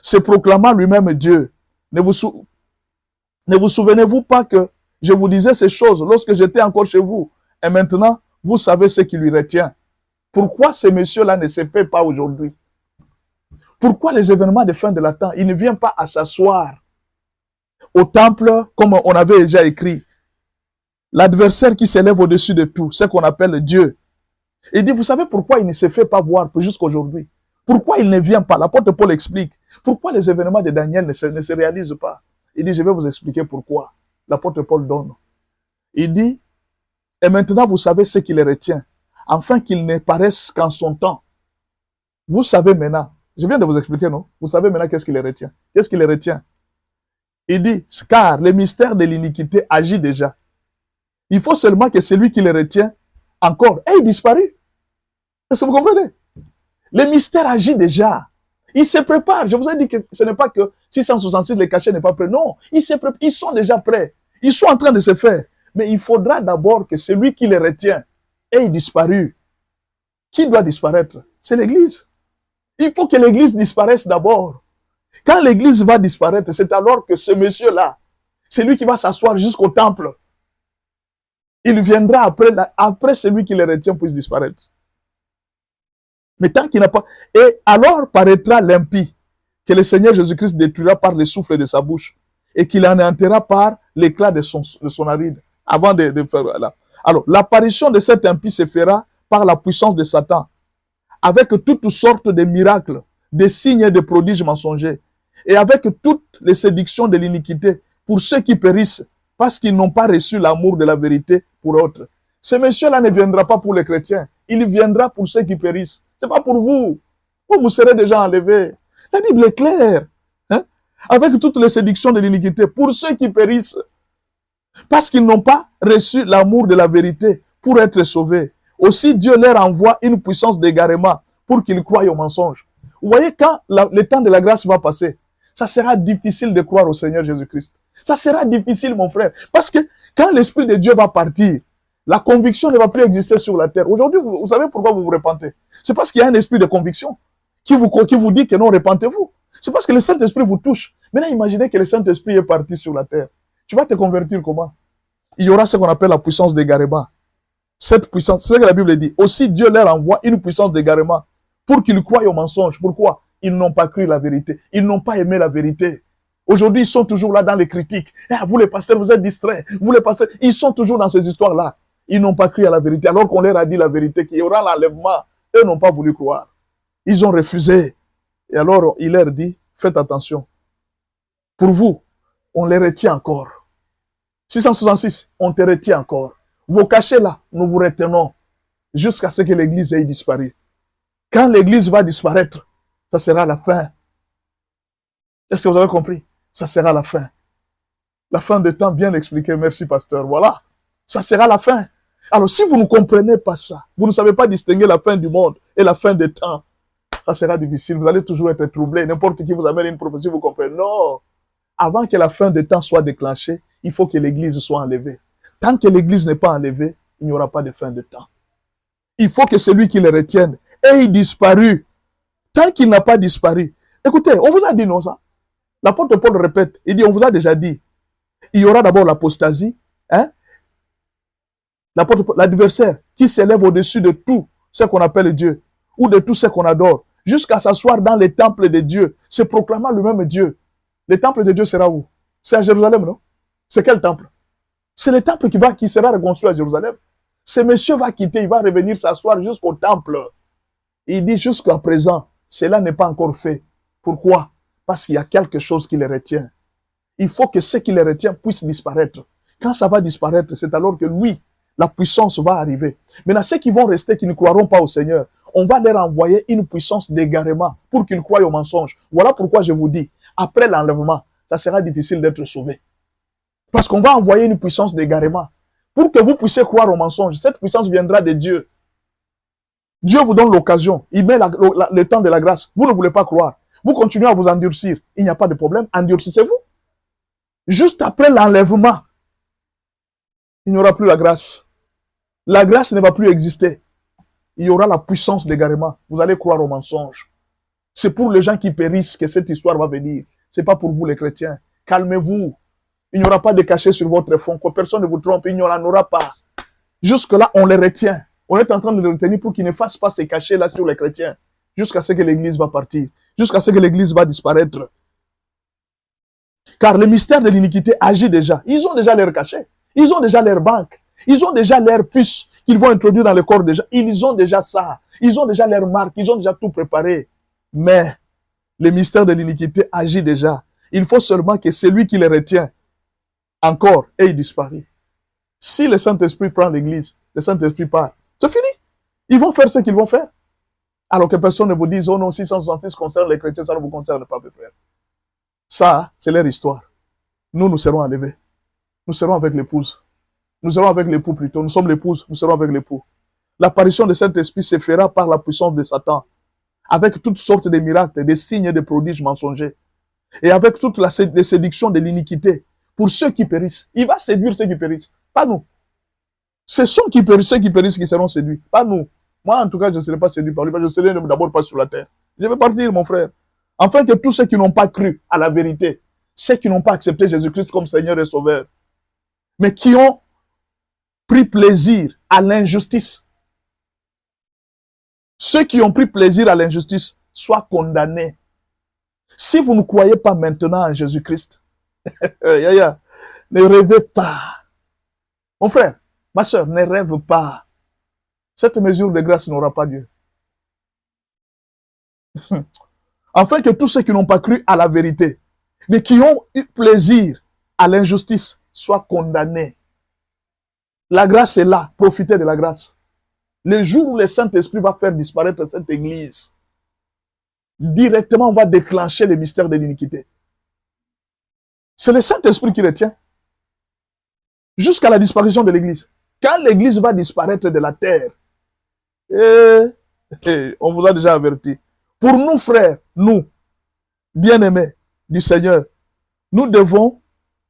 se proclamant lui-même Dieu. Ne vous souvenez-vous pas que je vous disais ces choses lorsque j'étais encore chez vous? Et maintenant, vous savez ce qui lui retient. Pourquoi ces messieurs-là ne se fait pas aujourd'hui? Pourquoi les événements de fin de la temps, il ne vient pas à s'asseoir au temple comme on avait déjà écrit? L'adversaire qui s'élève au-dessus de tout, ce qu'on appelle Dieu. Il dit, vous savez pourquoi il ne se fait pas voir jusqu'aujourd'hui? Pourquoi il ne vient pas? L'apôtre Paul explique. Pourquoi les événements de Daniel ne se réalisent pas? Il dit, je vais vous expliquer pourquoi. L'apôtre Paul donne. Il dit, et maintenant vous savez ce qui les retient, afin qu'ils ne paraissent qu'en son temps. Vous savez maintenant, je viens de vous expliquer, non? Vous savez maintenant qu'est-ce qui les retient. Qu'est-ce qui les retient? Il dit, car le mystère de l'iniquité agit déjà. Il faut seulement que celui qui les retient encore ait disparu. Est-ce que vous comprenez? Le mystère agit déjà. Il se prépare. Je vous ai dit que ce n'est pas que 666, le cachet n'est pas prêt. Non, ils sont déjà prêts. Ils sont en train de se faire. Mais il faudra d'abord que celui qui les retient ait disparu. Qui doit disparaître? C'est l'Église. Il faut que l'Église disparaisse d'abord. Quand l'Église va disparaître, c'est alors que ce monsieur-là, c'est lui qui va s'asseoir jusqu'au temple. Il viendra après celui qui les retient puisse disparaître. Mais tant qu'il n'a pas... Et alors paraîtra l'impie, que le Seigneur Jésus-Christ détruira par le souffle de sa bouche, et qu'il anéantira par l'éclat de son aride, avant de faire là. Alors, l'apparition de cet impie se fera par la puissance de Satan, avec toutes sortes de miracles, des signes et des prodiges mensongers, et avec toutes les séductions de l'iniquité, pour ceux qui périssent, parce qu'ils n'ont pas reçu l'amour de la vérité pour autres. Ce monsieur-là ne viendra pas pour les chrétiens, il viendra pour ceux qui périssent. Ce n'est pas pour vous. Vous serez déjà enlevés. La Bible est claire. Hein? Avec toutes les séductions de l'iniquité, pour ceux qui périssent, parce qu'ils n'ont pas reçu l'amour de la vérité pour être sauvés. Aussi, Dieu leur envoie une puissance d'égarement pour qu'ils croient au mensonge. Vous voyez, quand le temps de la grâce va passer, ça sera difficile de croire au Seigneur Jésus-Christ. Ça sera difficile, mon frère. Parce que quand l'Esprit de Dieu va partir, la conviction ne va plus exister sur la terre. Aujourd'hui, vous savez pourquoi vous vous repentez? C'est parce qu'il y a un esprit de conviction qui vous dit que non, repentez-vous. C'est parce que le Saint-Esprit vous touche. Maintenant, imaginez que le Saint-Esprit est parti sur la terre. Tu vas te convertir comment? Il y aura ce qu'on appelle la puissance d'égarement. Cette puissance, c'est ce que la Bible dit. Aussi, Dieu leur envoie une puissance d'égarement pour qu'ils croient au mensonge. Pourquoi? Ils n'ont pas cru la vérité. Ils n'ont pas aimé la vérité. Aujourd'hui, ils sont toujours là dans les critiques. Ah, vous les pasteurs, vous êtes distraits. Vous les pasteurs, ils sont toujours dans ces histoires-là. Ils n'ont pas cru à la vérité. Alors qu'on leur a dit la vérité, qu'il y aura l'enlèvement. Eux n'ont pas voulu croire. Ils ont refusé. Et alors, il leur dit, faites attention. Pour vous, on les retient encore. 666, on te retient encore. Vos cachets là, nous vous retenons jusqu'à ce que l'église ait disparu. Quand l'église va disparaître, Ça sera la fin. Est-ce que vous avez compris? Ça sera la fin. La fin des temps, bien expliqué. Merci, pasteur. Voilà. Ça sera la fin. Alors, si vous ne comprenez pas ça, vous ne savez pas distinguer la fin du monde et la fin des temps, ça sera difficile. Vous allez toujours être troublé. N'importe qui vous amène une prophétie, vous comprenez. Non. Avant que la fin des temps soit déclenchée, il faut que l'Église soit enlevée. Tant que l'Église n'est pas enlevée, il n'y aura pas de fin de temps. Il faut que celui qui le retienne ait disparu. Tant qu'il n'a pas disparu. Écoutez, on vous a dit non ça. L'apôtre Paul répète, il dit, on vous a déjà dit, il y aura d'abord l'apostasie, hein? L'adversaire qui s'élève au-dessus de tout ce qu'on appelle Dieu, ou de tout ce qu'on adore, jusqu'à s'asseoir dans les temples de Dieu, se proclamant le même Dieu. Le temple de Dieu sera où? C'est à Jérusalem, non? C'est quel temple? C'est le temple qui sera reconstruit à Jérusalem. Ce monsieur va quitter, il va revenir s'asseoir jusqu'au temple. Il dit jusqu'à présent, cela n'est pas encore fait. Pourquoi? Parce qu'il y a quelque chose qui les retient. Il faut que ce qui les retient puisse disparaître. Quand ça va disparaître, c'est alors que lui, la puissance va arriver. Maintenant, ceux qui vont rester, qui ne croiront pas au Seigneur, on va leur envoyer une puissance d'égarement pour qu'ils croient au mensonge. Voilà pourquoi je vous dis, après l'enlèvement, ça sera difficile d'être sauvé. Parce qu'on va envoyer une puissance d'égarement pour que vous puissiez croire au mensonge. Cette puissance viendra de Dieu. Dieu vous donne l'occasion. Il met le temps de la grâce. Vous ne voulez pas croire. Vous continuez à vous endurcir. Il n'y a pas de problème. Endurcissez-vous. Juste après l'enlèvement, il n'y aura plus la grâce. La grâce ne va plus exister. Il y aura la puissance d'égarement. Vous allez croire au mensonge. C'est pour les gens qui périssent que cette histoire va venir. Ce n'est pas pour vous les chrétiens. Calmez-vous. Il n'y aura pas de cachet sur votre front. Que personne ne vous trompe. Il n'y en aura pas. Jusque-là, on les retient. On est en train de les retenir pour qu'ils ne fassent pas ces cachets-là sur les chrétiens. Jusqu'à ce que l'Église va partir. Jusqu'à ce que l'Église va disparaître. Car le mystère de l'iniquité agit déjà. Ils ont déjà leur cachet. Ils ont déjà leur banque. Ils ont déjà leur puce qu'ils vont introduire dans le corps des gens. Ils ont déjà ça. Ils ont déjà leur marque. Ils ont déjà tout préparé. Mais le mystère de l'iniquité agit déjà. Il faut seulement que celui qui les retient encore ait disparu. Si le Saint-Esprit prend l'Église, le Saint-Esprit part. C'est fini. Ils vont faire ce qu'ils vont faire. Alors que personne ne vous dise, oh non, 666 concerne les chrétiens, ça ne vous concerne pas, mes frères. Ça, c'est leur histoire. Nous serons enlevés. Nous serons avec l'épouse. Nous serons avec l'époux plutôt. Nous sommes l'épouse, nous serons avec l'époux. L'apparition de Saint-Esprit se fera par la puissance de Satan. Avec toutes sortes de miracles, des signes et des prodiges mensongers. Et avec toutes les séductions de l'iniquité. Pour ceux qui périssent. Il va séduire ceux qui périssent. Pas nous. Ce sont ceux qui périssent qui seront séduits. Pas nous. Moi, en tout cas, je ne serai pas séduit par lui. Parce que je ne serai d'abord pas sur la terre. Je vais partir, mon frère. Afin que tous ceux qui n'ont pas cru à la vérité, ceux qui n'ont pas accepté Jésus-Christ comme Seigneur et Sauveur, mais qui ont pris plaisir à l'injustice, ceux qui ont pris plaisir à l'injustice soient condamnés. Si vous ne croyez pas maintenant en Jésus-Christ, ne rêvez pas. Mon frère, ma soeur, ne rêve pas. Cette mesure de grâce n'aura pas lieu. Afin que tous ceux qui n'ont pas cru à la vérité, mais qui ont eu plaisir à l'injustice, soient condamnés. La grâce est là. Profitez de la grâce. Le jour où le Saint-Esprit va faire disparaître cette église, directement on va déclencher le mystère de l'iniquité. C'est le Saint-Esprit qui retient. Jusqu'à la disparition de l'église. Quand l'église va disparaître de la terre, on vous a déjà averti. Pour nous, frères, nous, bien-aimés du Seigneur, nous devons,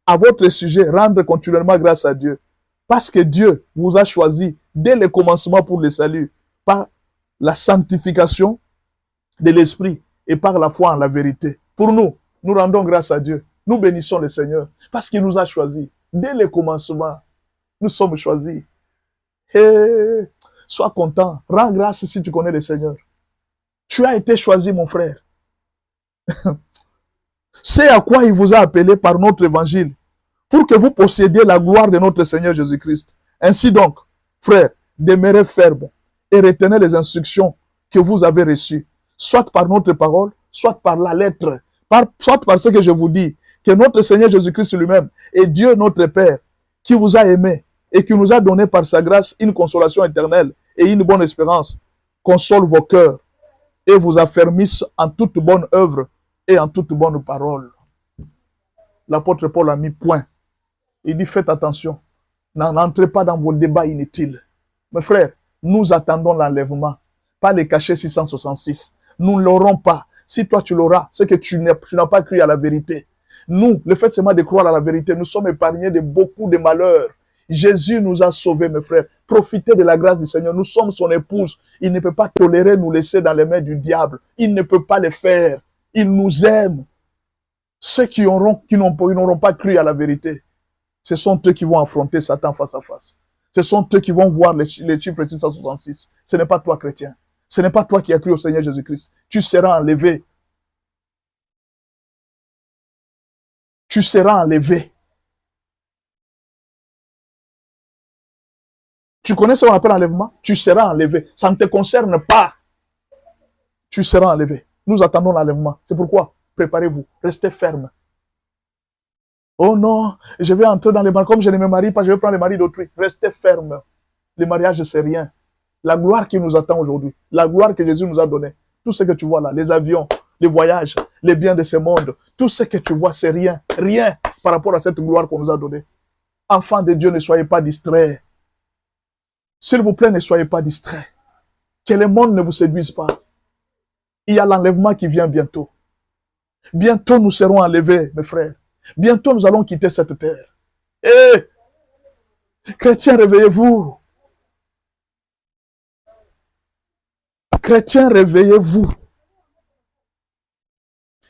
à votre sujet, rendre continuellement grâce à Dieu. Parce que Dieu vous a choisi dès le commencement pour le salut, par la sanctification de l'Esprit et par la foi en la vérité. Pour nous, nous rendons grâce à Dieu. Nous bénissons le Seigneur parce qu'il nous a choisis. Dès le commencement, nous sommes choisis. Sois content. Rends grâce si tu connais le Seigneur. Tu as été choisi, mon frère. C'est à quoi il vous a appelé par notre évangile, pour que vous possédiez la gloire de notre Seigneur Jésus-Christ. Ainsi donc, frères, demeurez fermes et retenez les instructions que vous avez reçues, soit par notre parole, soit par la lettre, soit par ce que je vous dis, que notre Seigneur Jésus-Christ lui-même et Dieu notre Père, qui vous a aimés et qui nous a donné par sa grâce une consolation éternelle et une bonne espérance, console vos cœurs et vous affermisse en toute bonne œuvre et en toute bonne parole. L'apôtre Paul a mis point. Il dit, faites attention. N'entrez pas dans vos débats inutiles. Mes frères, nous attendons l'enlèvement, pas les cachets 666. Nous ne l'aurons pas. Si toi tu l'auras, c'est que tu n'as pas cru à la vérité. Nous, le fait seulement de croire à la vérité, nous sommes épargnés de beaucoup de malheurs. Jésus nous a sauvés, mes frères. Profitez de la grâce du Seigneur. Nous sommes son épouse. Il ne peut pas tolérer nous laisser dans les mains du diable. Il ne peut pas le faire. Il nous aime. Ceux qui n'auront pas cru à la vérité, ce sont eux qui vont affronter Satan face à face. Ce sont eux qui vont voir les chiffres 666. Ce n'est pas toi, chrétien. Ce n'est pas toi qui as cru au Seigneur Jésus-Christ. Tu seras enlevé. Tu seras enlevé. Tu connais ce qu'on appelle enlèvement? Tu seras enlevé. Ça ne te concerne pas. Tu seras enlevé. Nous attendons l'enlèvement. C'est pourquoi, préparez-vous. Restez ferme. Oh non, je vais entrer dans les mariages. Comme je ne me marie pas, je vais prendre les maris d'autrui. Restez ferme. Le mariage, c'est rien. La gloire qui nous attend aujourd'hui, la gloire que Jésus nous a donnée, tout ce que tu vois là, les avions, les voyages, les biens de ce monde, tout ce que tu vois, c'est rien. Rien par rapport à cette gloire qu'on nous a donnée. Enfants de Dieu, ne soyez pas distraits. S'il vous plaît, ne soyez pas distraits. Que le monde ne vous séduise pas. Il y a l'enlèvement qui vient bientôt. Bientôt, nous serons enlevés, mes frères. Bientôt, nous allons quitter cette terre. Eh, chrétiens, réveillez-vous. Chrétiens, réveillez-vous.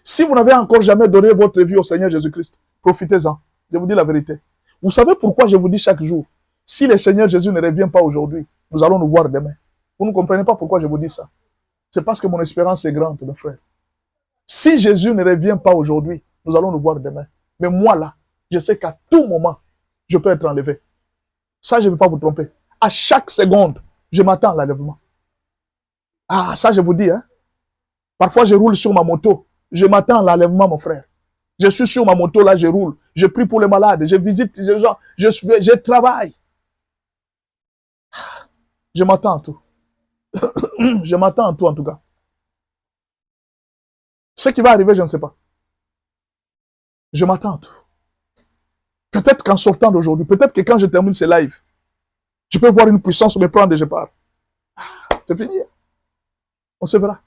Si vous n'avez encore jamais donné votre vie au Seigneur Jésus-Christ, profitez-en. Je vous dis la vérité. Vous savez pourquoi je vous dis chaque jour, si le Seigneur Jésus ne revient pas aujourd'hui, nous allons nous voir demain. Vous ne comprenez pas pourquoi je vous dis ça. C'est parce que mon espérance est grande, mes frères. Si Jésus ne revient pas aujourd'hui, nous allons nous voir demain. Mais moi là, je sais qu'à tout moment, je peux être enlevé. Ça, je ne vais pas vous tromper. À chaque seconde, je m'attends à l'enlèvement. Ah, ça, je vous dis, hein. Parfois, je roule sur ma moto. Je m'attends à l'enlèvement, mon frère. Je suis sur ma moto, là, je roule. Je prie pour les malades. Je visite les gens. Je travaille. Je m'attends à tout. Je m'attends à tout, en tout cas. Ce qui va arriver, je ne sais pas. Je m'attends à tout. Peut-être qu'en sortant d'aujourd'hui, peut-être que quand je termine ce live, je peux voir une puissance me prendre et je pars. C'est fini. On se verra.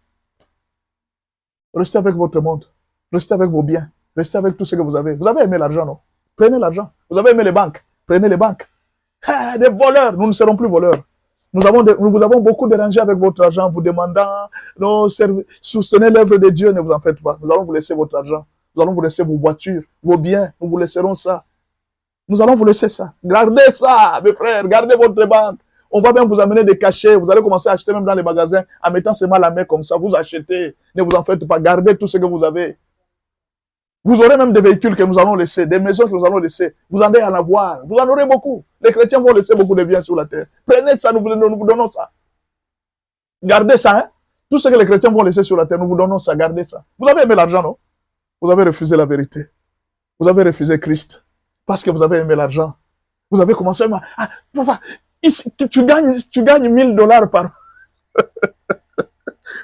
Restez avec votre monde. Restez avec vos biens. Restez avec tout ce que vous avez. Vous avez aimé l'argent, non? Prenez l'argent. Vous avez aimé les banques. Prenez les banques. Ah, des voleurs. Nous ne serons plus voleurs. Nous vous avons beaucoup dérangé avec votre argent, vous demandant, non, soutenez l'œuvre de Dieu, ne vous en faites pas. Nous allons vous laisser votre argent. Nous allons vous laisser vos voitures, vos biens. Nous vous laisserons ça. Nous allons vous laisser ça. Gardez ça, mes frères. Gardez votre banque. On va même vous amener des cachets. Vous allez commencer à acheter même dans les magasins en mettant seulement la main comme ça. Vous achetez. Ne vous en faites pas. Gardez tout ce que vous avez. Vous aurez même des véhicules que nous allons laisser, des maisons que nous allons laisser. Vous en allez en avoir. Vous en aurez beaucoup. Les chrétiens vont laisser beaucoup de biens sur la terre. Prenez ça, nous vous donnons ça. Gardez ça, hein. Tout ce que les chrétiens vont laisser sur la terre, nous vous donnons ça. Gardez ça. Vous avez aimé l'argent, non? Vous avez refusé la vérité. Vous avez refusé Christ. Parce que vous avez aimé l'argent. Vous avez commencé à... Ah, papa, ici, tu gagnes $1000 par...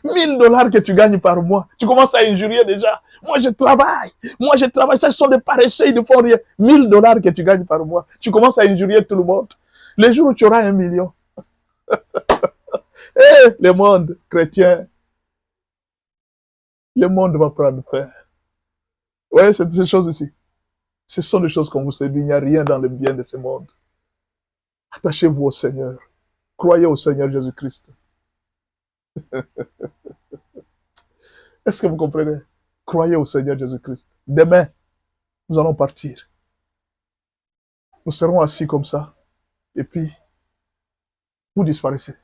$1000 que tu gagnes par mois. Tu commences à injurier déjà. Moi, je travaille. Moi, je travaille. Ça, ce sont des paresseux, ils ne font rien. $1000 que tu gagnes par mois. Tu commences à injurier tout le monde. Les jours où tu auras 1 million. Eh, le monde chrétien. Le monde va prendre fin. Ouais, c'est ces choses ici. Ce sont des choses qu'on vous séduit. Il n'y a rien dans le bien de ce monde. Attachez-vous au Seigneur. Croyez au Seigneur Jésus-Christ. Est-ce que vous comprenez? Croyez au Seigneur Jésus-Christ. Demain, nous allons partir. Nous serons assis comme ça. Et puis, vous disparaissez.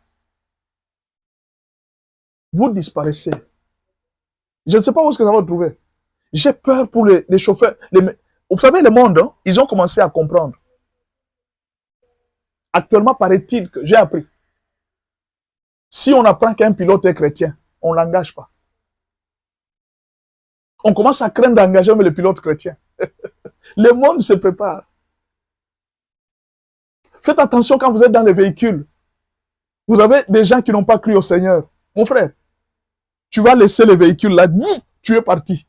Vous disparaissez. Je ne sais pas où est-ce que ça va trouver. J'ai peur pour les chauffeurs. Vous savez, le monde, hein, ils ont commencé à comprendre. Actuellement, paraît-il que j'ai appris. Si on apprend qu'un pilote est chrétien, on ne l'engage pas. On commence à craindre d'engager même les pilotes chrétiens. Le monde se prépare. Faites attention quand vous êtes dans les véhicules. Vous avez des gens qui n'ont pas cru au Seigneur. Mon frère, Tu vas laisser le véhicule là, tu es parti.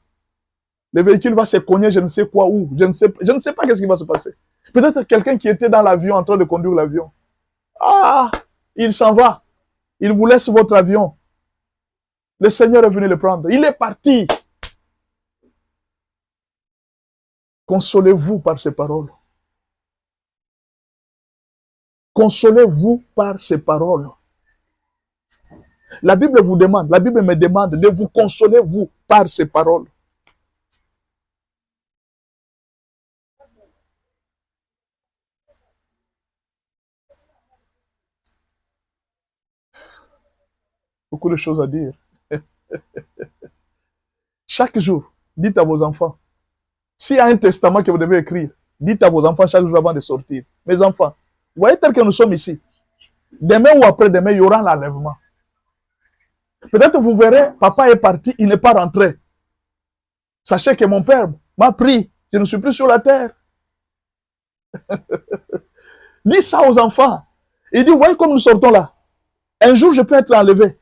Le véhicule va se cogner, je ne sais quoi, où. Je ne sais pas qu'est-ce qui va se passer. Peut-être quelqu'un qui était dans l'avion en train de conduire l'avion. Ah, il s'en va. Il vous laisse votre avion. Le Seigneur est venu le prendre. Il est parti. Consolez-vous par ces paroles. Consolez-vous par ces paroles. La Bible vous demande, la Bible me demande de vous consoler, vous, par ces paroles. Beaucoup de choses à dire. Chaque jour, dites à vos enfants, s'il y a un testament que vous devez écrire, dites à vos enfants chaque jour avant de sortir. Mes enfants, vous voyez tel que nous sommes ici. Demain ou après-demain, il y aura l'enlèvement. Peut-être vous verrez, papa est parti, il n'est pas rentré. Sachez que mon père m'a pris, je ne suis plus sur la terre. Dis ça aux enfants. Il dit, vous voyez comme nous sortons là. Un jour, je peux être enlevé.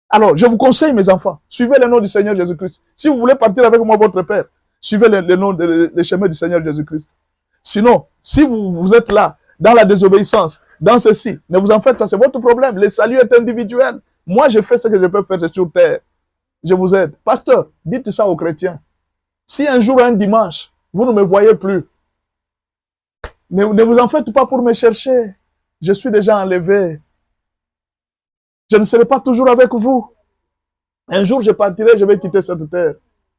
Alors, je vous conseille, mes enfants, suivez le nom du Seigneur Jésus-Christ. Si vous voulez partir avec moi, votre Père, suivez le chemin du Seigneur Jésus-Christ. Sinon, si vous êtes là, dans la désobéissance, dans ceci, ne vous en faites pas, c'est votre problème. Le salut est individuel. Moi, je fais ce que je peux faire, c'est sur terre. Je vous aide. Pasteur, dites ça aux chrétiens. Si un jour, un dimanche, vous ne me voyez plus, ne vous en faites pas pour me chercher. Je suis déjà enlevé. Je ne serai pas toujours avec vous. Un jour, je partirai, je vais quitter cette terre.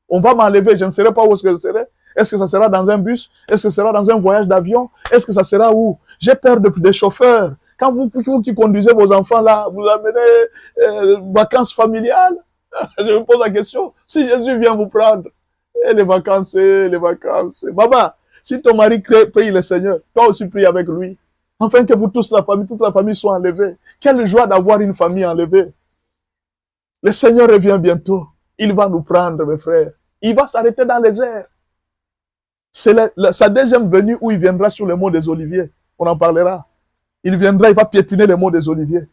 On va m'enlever, je ne saurais pas où est-ce que je serai. Est-ce que ça sera dans un bus? Est-ce que ça sera dans un voyage d'avion? Est-ce que ça sera où? J'ai peur des chauffeurs. Quand vous qui conduisez vos enfants là, vous amenez vacances familiales. Je me pose la question, si Jésus vient vous prendre, et les vacances, Maman, si ton mari prie le Seigneur, toi aussi prie avec lui. Afin que vous tous, toute la famille soit enlevée. Quelle joie d'avoir une famille enlevée. Le Seigneur revient bientôt. Il va nous prendre, mes frères. Il va s'arrêter dans les airs. C'est sa deuxième venue où il viendra sur le mont des Oliviers. On en parlera. Il viendra, il va piétiner le mont des Oliviers.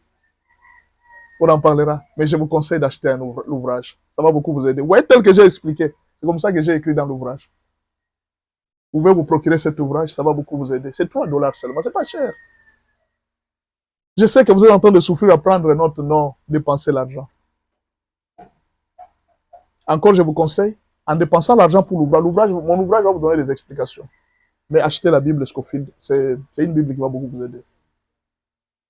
On en parlera. Mais je vous conseille d'acheter un ouvrage. Ça va beaucoup vous aider. Ouais, tel que j'ai expliqué. C'est comme ça que j'ai écrit dans l'ouvrage. Vous pouvez vous procurer cet ouvrage, ça va beaucoup vous aider. C'est 3 $ seulement, c'est pas cher. Je sais que vous êtes en train de souffrir à prendre notre nom, dépenser l'argent. Encore, je vous conseille, en dépensant l'argent pour l'ouvrage, mon ouvrage va vous donner des explications. Mais achetez la Bible Scofield, c'est une Bible qui va beaucoup vous aider.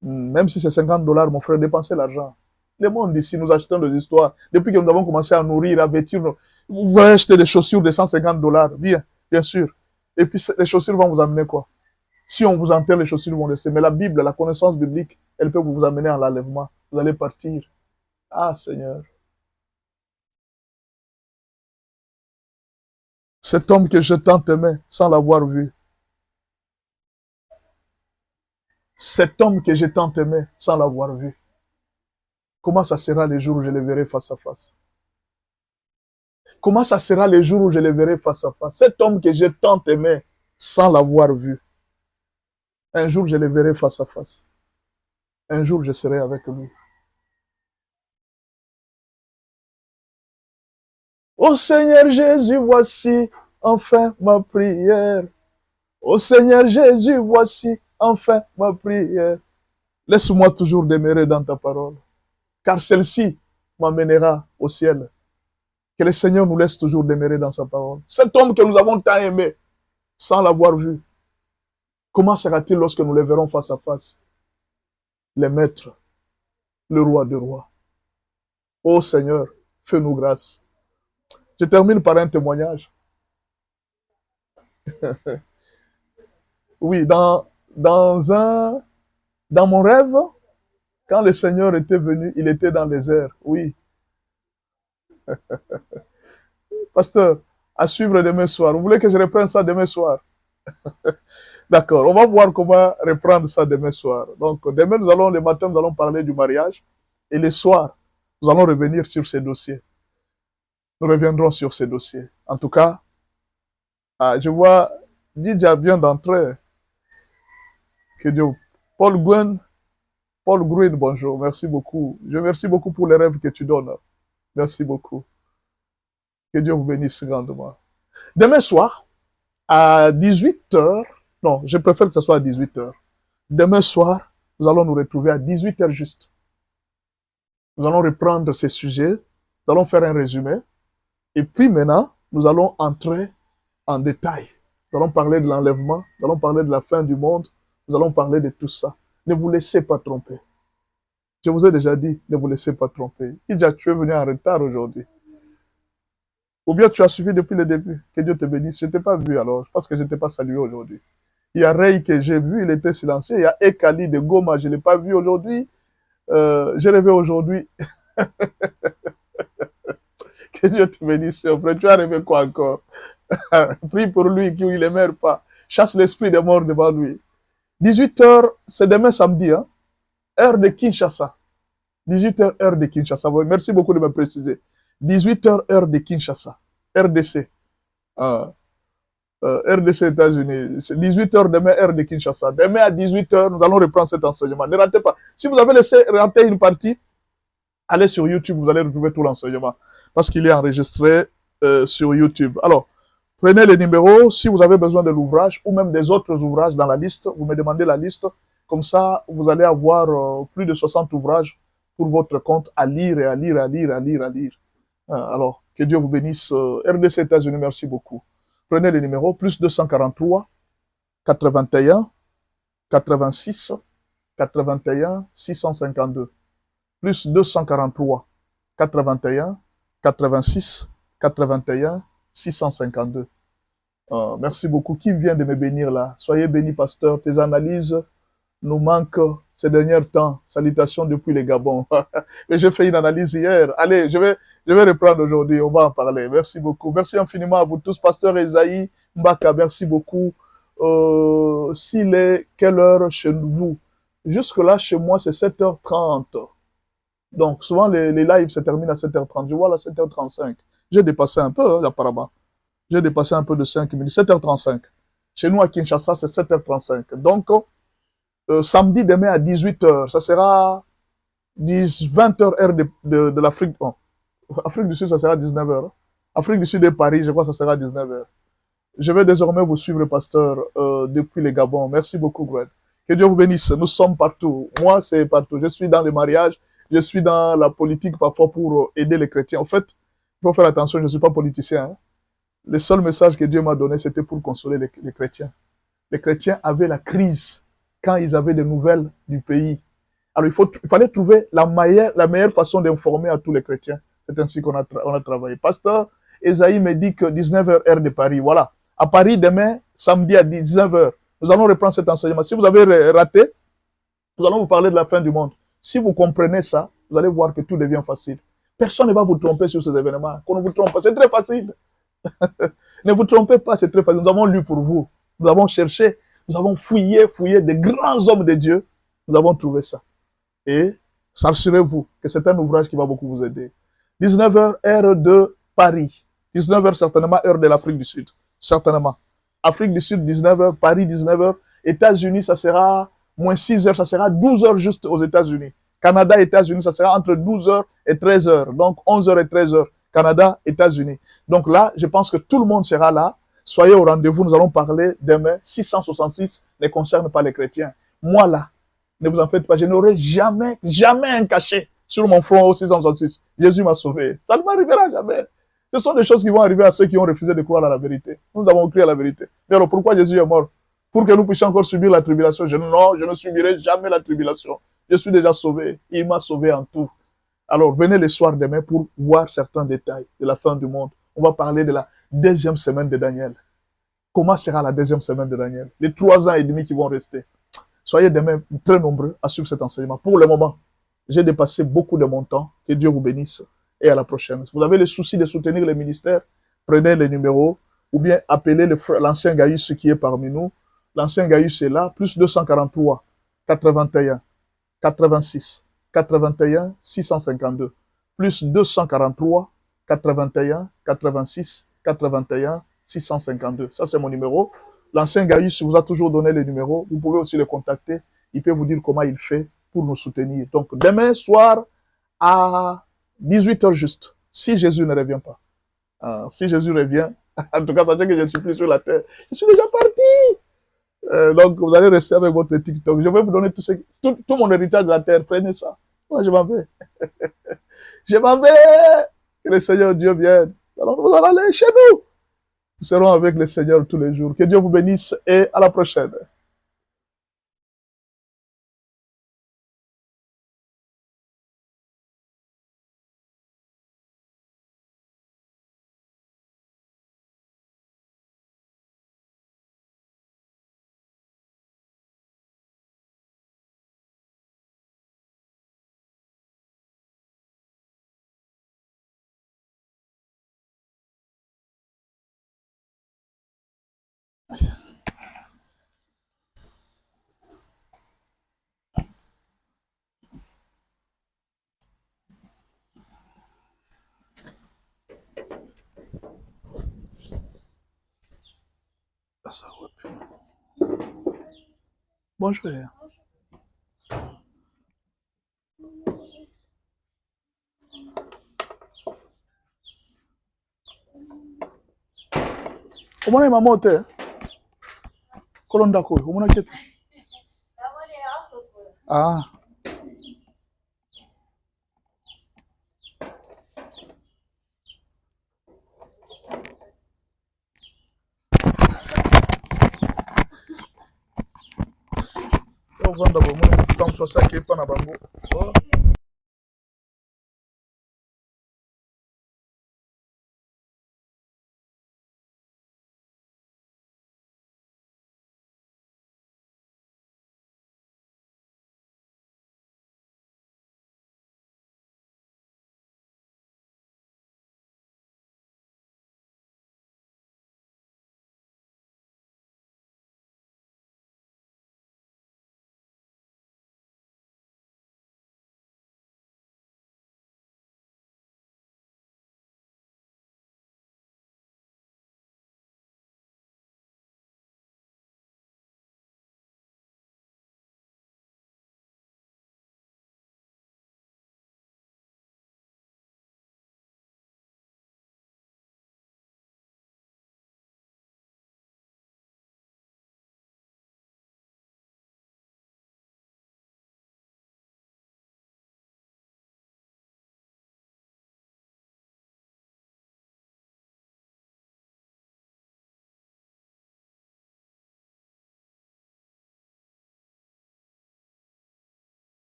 Même si c'est 50 $, mon frère, dépensez l'argent. Le monde ici, nous achetons des histoires. Depuis que nous avons commencé à nourrir, à vêtir, vous pouvez acheter des chaussures de 150 $. Bien sûr. Et puis, les chaussures vont vous amener quoi? Si on vous enterre, les chaussures vont laisser. Mais la Bible, la connaissance biblique, elle peut vous amener en l'enlèvement. Vous allez partir. Ah, Seigneur. Cet homme que je tant aimais sans l'avoir vu. Cet homme que j'ai tant aimé sans l'avoir vu. Comment ça sera les jours où je le verrai face à face? Comment ça sera les jours où je le verrai face à face? Cet homme que j'ai tant aimé sans l'avoir vu. Un jour, je le verrai face à face. Un jour, je serai avec lui. Ô Seigneur Jésus, voici enfin ma prière. Ô Seigneur Jésus, voici enfin ma prière. Laisse-moi toujours demeurer dans ta parole, car celle-ci m'amènera au ciel. Que le Seigneur nous laisse toujours demeurer dans sa parole. Cet homme que nous avons tant aimé, sans l'avoir vu, comment sera-t-il lorsque nous le verrons face à face? Le Maître, le Roi des rois. Ô Seigneur, fais-nous grâce. Je termine par un témoignage. Oui, dans mon rêve, quand le Seigneur était venu, il était dans les airs. Oui. Pasteur, à suivre demain soir. Vous voulez que je reprenne ça demain soir? D'accord, on va voir comment reprendre ça demain soir. Donc, demain, le matin, nous allons parler du mariage. Et le soir, nous allons revenir sur ces dossiers. Nous reviendrons sur ces dossiers. En tout cas, je vois Didier vient d'entrer. Que Dieu. Paul Gwen, Paul Green, bonjour. Merci beaucoup. Je merci beaucoup pour les rêves que tu donnes. Merci beaucoup. Que Dieu vous bénisse grandement. Demain soir, à 18 h, non, je préfère que ce soit à 18 h. Demain soir, nous allons nous retrouver à 18 h juste. Nous allons reprendre ces sujets, nous allons faire un résumé, et puis maintenant, nous allons entrer en détail. Nous allons parler de l'enlèvement, nous allons parler de la fin du monde, nous allons parler de tout ça. Ne vous laissez pas tromper. Je vous ai déjà dit, ne vous laissez pas tromper. Idja, tu es venu en retard aujourd'hui. Ou bien tu as suivi depuis le début. Que Dieu te bénisse. Je ne t'ai pas vu alors. Je pense que je ne t'ai pas salué aujourd'hui. Il y a Ray que j'ai vu, il était silencieux. Il y a Ekali de Goma, je ne l'ai pas vu aujourd'hui. J'ai rêvé aujourd'hui. Que Dieu te bénisse. Après, tu as rêvé quoi encore? Prie pour lui qu'il ne meurt pas. Chasse l'esprit des morts devant lui. 18 h, c'est demain samedi, hein? Heure de Kinshasa. 18 h, heure de Kinshasa. Merci beaucoup de me préciser. 18 h, heure de Kinshasa. RDC. RDC États-Unis. C'est 18 h demain, heure de Kinshasa. Demain à 18 h, nous allons reprendre cet enseignement. Ne ratez pas. Si vous avez laissé rater une partie, allez sur YouTube, vous allez retrouver tout l'enseignement. Parce qu'il est enregistré sur YouTube. Alors, prenez les numéros. Si vous avez besoin de l'ouvrage ou même des autres ouvrages dans la liste, vous me demandez la liste. Comme ça, vous allez avoir plus de 60 ouvrages pour votre compte à lire et à lire, à lire, à lire, à lire. Alors, que Dieu vous bénisse. RDC États-Unis, merci beaucoup. Prenez les numéros, plus 243, 81, 86, 81, 652. Plus 243, 81, 86, 81, 652. Merci beaucoup. Qui vient de me bénir là? Soyez bénis, pasteur. Tes analyses nous manquent ces derniers temps. Salutations depuis les Gabon. Mais j'ai fait une analyse hier. Allez, je vais reprendre aujourd'hui. On va en parler. Merci beaucoup. Merci infiniment à vous tous. Pasteur Esaïe Mbaka, merci beaucoup. S'il est quelle heure chez vous? Jusque-là, chez moi, c'est 7h30. Donc, souvent, les lives se terminent à 7h30. Je vois là 7h35. J'ai dépassé un peu, hein, apparemment. J'ai dépassé un peu de 5 minutes. 7h35. Chez nous, à Kinshasa, c'est 7h35. Donc, samedi demain à 18 h, ça sera 20 h heure de l'Afrique. Bon, Afrique du Sud, ça sera 19 h. Afrique du Sud et Paris, je crois que ça sera 19 h. Je vais désormais vous suivre, pasteur, depuis les Gabon. Merci beaucoup, Greg. Que Dieu vous bénisse. Nous sommes partout. Moi, c'est partout. Je suis dans les mariages. Je suis dans la politique parfois pour aider les chrétiens. En fait, il faut faire attention, je ne suis pas politicien. Hein. Le seul message que Dieu m'a donné, c'était pour consoler les chrétiens. Les chrétiens avaient la crise quand ils avaient des nouvelles du pays. Alors, il fallait trouver la meilleure façon d'informer à tous les chrétiens. C'est ainsi qu'on a travaillé. Pasteur Esaïe me dit que 19 h, heure de Paris. Voilà. À Paris, demain, samedi à 19 h, nous allons reprendre cet enseignement. Si vous avez raté, nous allons vous parler de la fin du monde. Si vous comprenez ça, vous allez voir que tout devient facile. Personne ne va vous tromper sur ces événements. Qu'on ne vous trompe pas, c'est très facile. Ne vous trompez pas, c'est très facile. Nous avons lu pour vous. Nous avons cherché. Nous avons fouillé des grands hommes de Dieu. Nous avons trouvé ça. Et assurez-vous que c'est un ouvrage qui va beaucoup vous aider. 19 h, heure de Paris. 19 h, certainement, heure de l'Afrique du Sud. Certainement. Afrique du Sud, 19 h, Paris, 19 h. États-Unis, ça sera moins 6 h, ça sera 12 h juste aux États-Unis. Canada, États-Unis, ça sera entre 12 h et 13 h. Donc 11 h et 13 h. Canada, États-Unis. Donc là, je pense que tout le monde sera là. Soyez au rendez-vous. Nous allons parler demain. 666 ne concerne pas les chrétiens. Moi là, ne vous en faites pas. Je n'aurai jamais un cachet sur mon front au 666. Jésus m'a sauvé. Ça ne m'arrivera jamais. Ce sont des choses qui vont arriver à ceux qui ont refusé de croire à la vérité. Nous avons cru à la vérité. Mais alors pourquoi Jésus est mort? Pour que nous puissions encore subir la tribulation. Non, je ne subirai jamais la tribulation. Je suis déjà sauvé. Il m'a sauvé en tout. Alors, venez le soir demain pour voir certains détails de la fin du monde. On va parler de la deuxième semaine de Daniel. Comment sera la deuxième semaine de Daniel? Les 3 ans et demi qui vont rester. Soyez demain très nombreux à suivre cet enseignement. Pour le moment, j'ai dépassé beaucoup de mon temps. Que Dieu vous bénisse. Et à la prochaine. Si vous avez le souci de soutenir les ministères, prenez les numéros ou bien appelez l'ancien Gaïus qui est parmi nous. L'ancien Gaïus est là. Plus 243, 81, 86. 81 652 plus 243 81 86 81 652. Ça, c'est mon numéro. L'ancien Gaïus vous a toujours donné les numéros. Vous pouvez aussi le contacter. Il peut vous dire comment il fait pour nous soutenir. Donc, demain soir, à 18h juste, si Jésus ne revient pas. Si Jésus revient, en tout cas, sachez que je ne suis plus sur la terre. Je suis déjà parti. Donc, vous allez rester avec votre TikTok. Je vais vous donner tout mon héritage de la terre. Prenez ça. Moi, je m'en vais. Je m'en vais. Que le Seigneur Dieu vienne. Alors, nous allons aller chez nous. Nous serons avec le Seigneur tous les jours. Que Dieu vous bénisse et à la prochaine. Bonjour. Comment est ma moto? Colonda quoi? Comment est-ce que ah. On va d'abord, moi, comme ça, qui est pas na bango.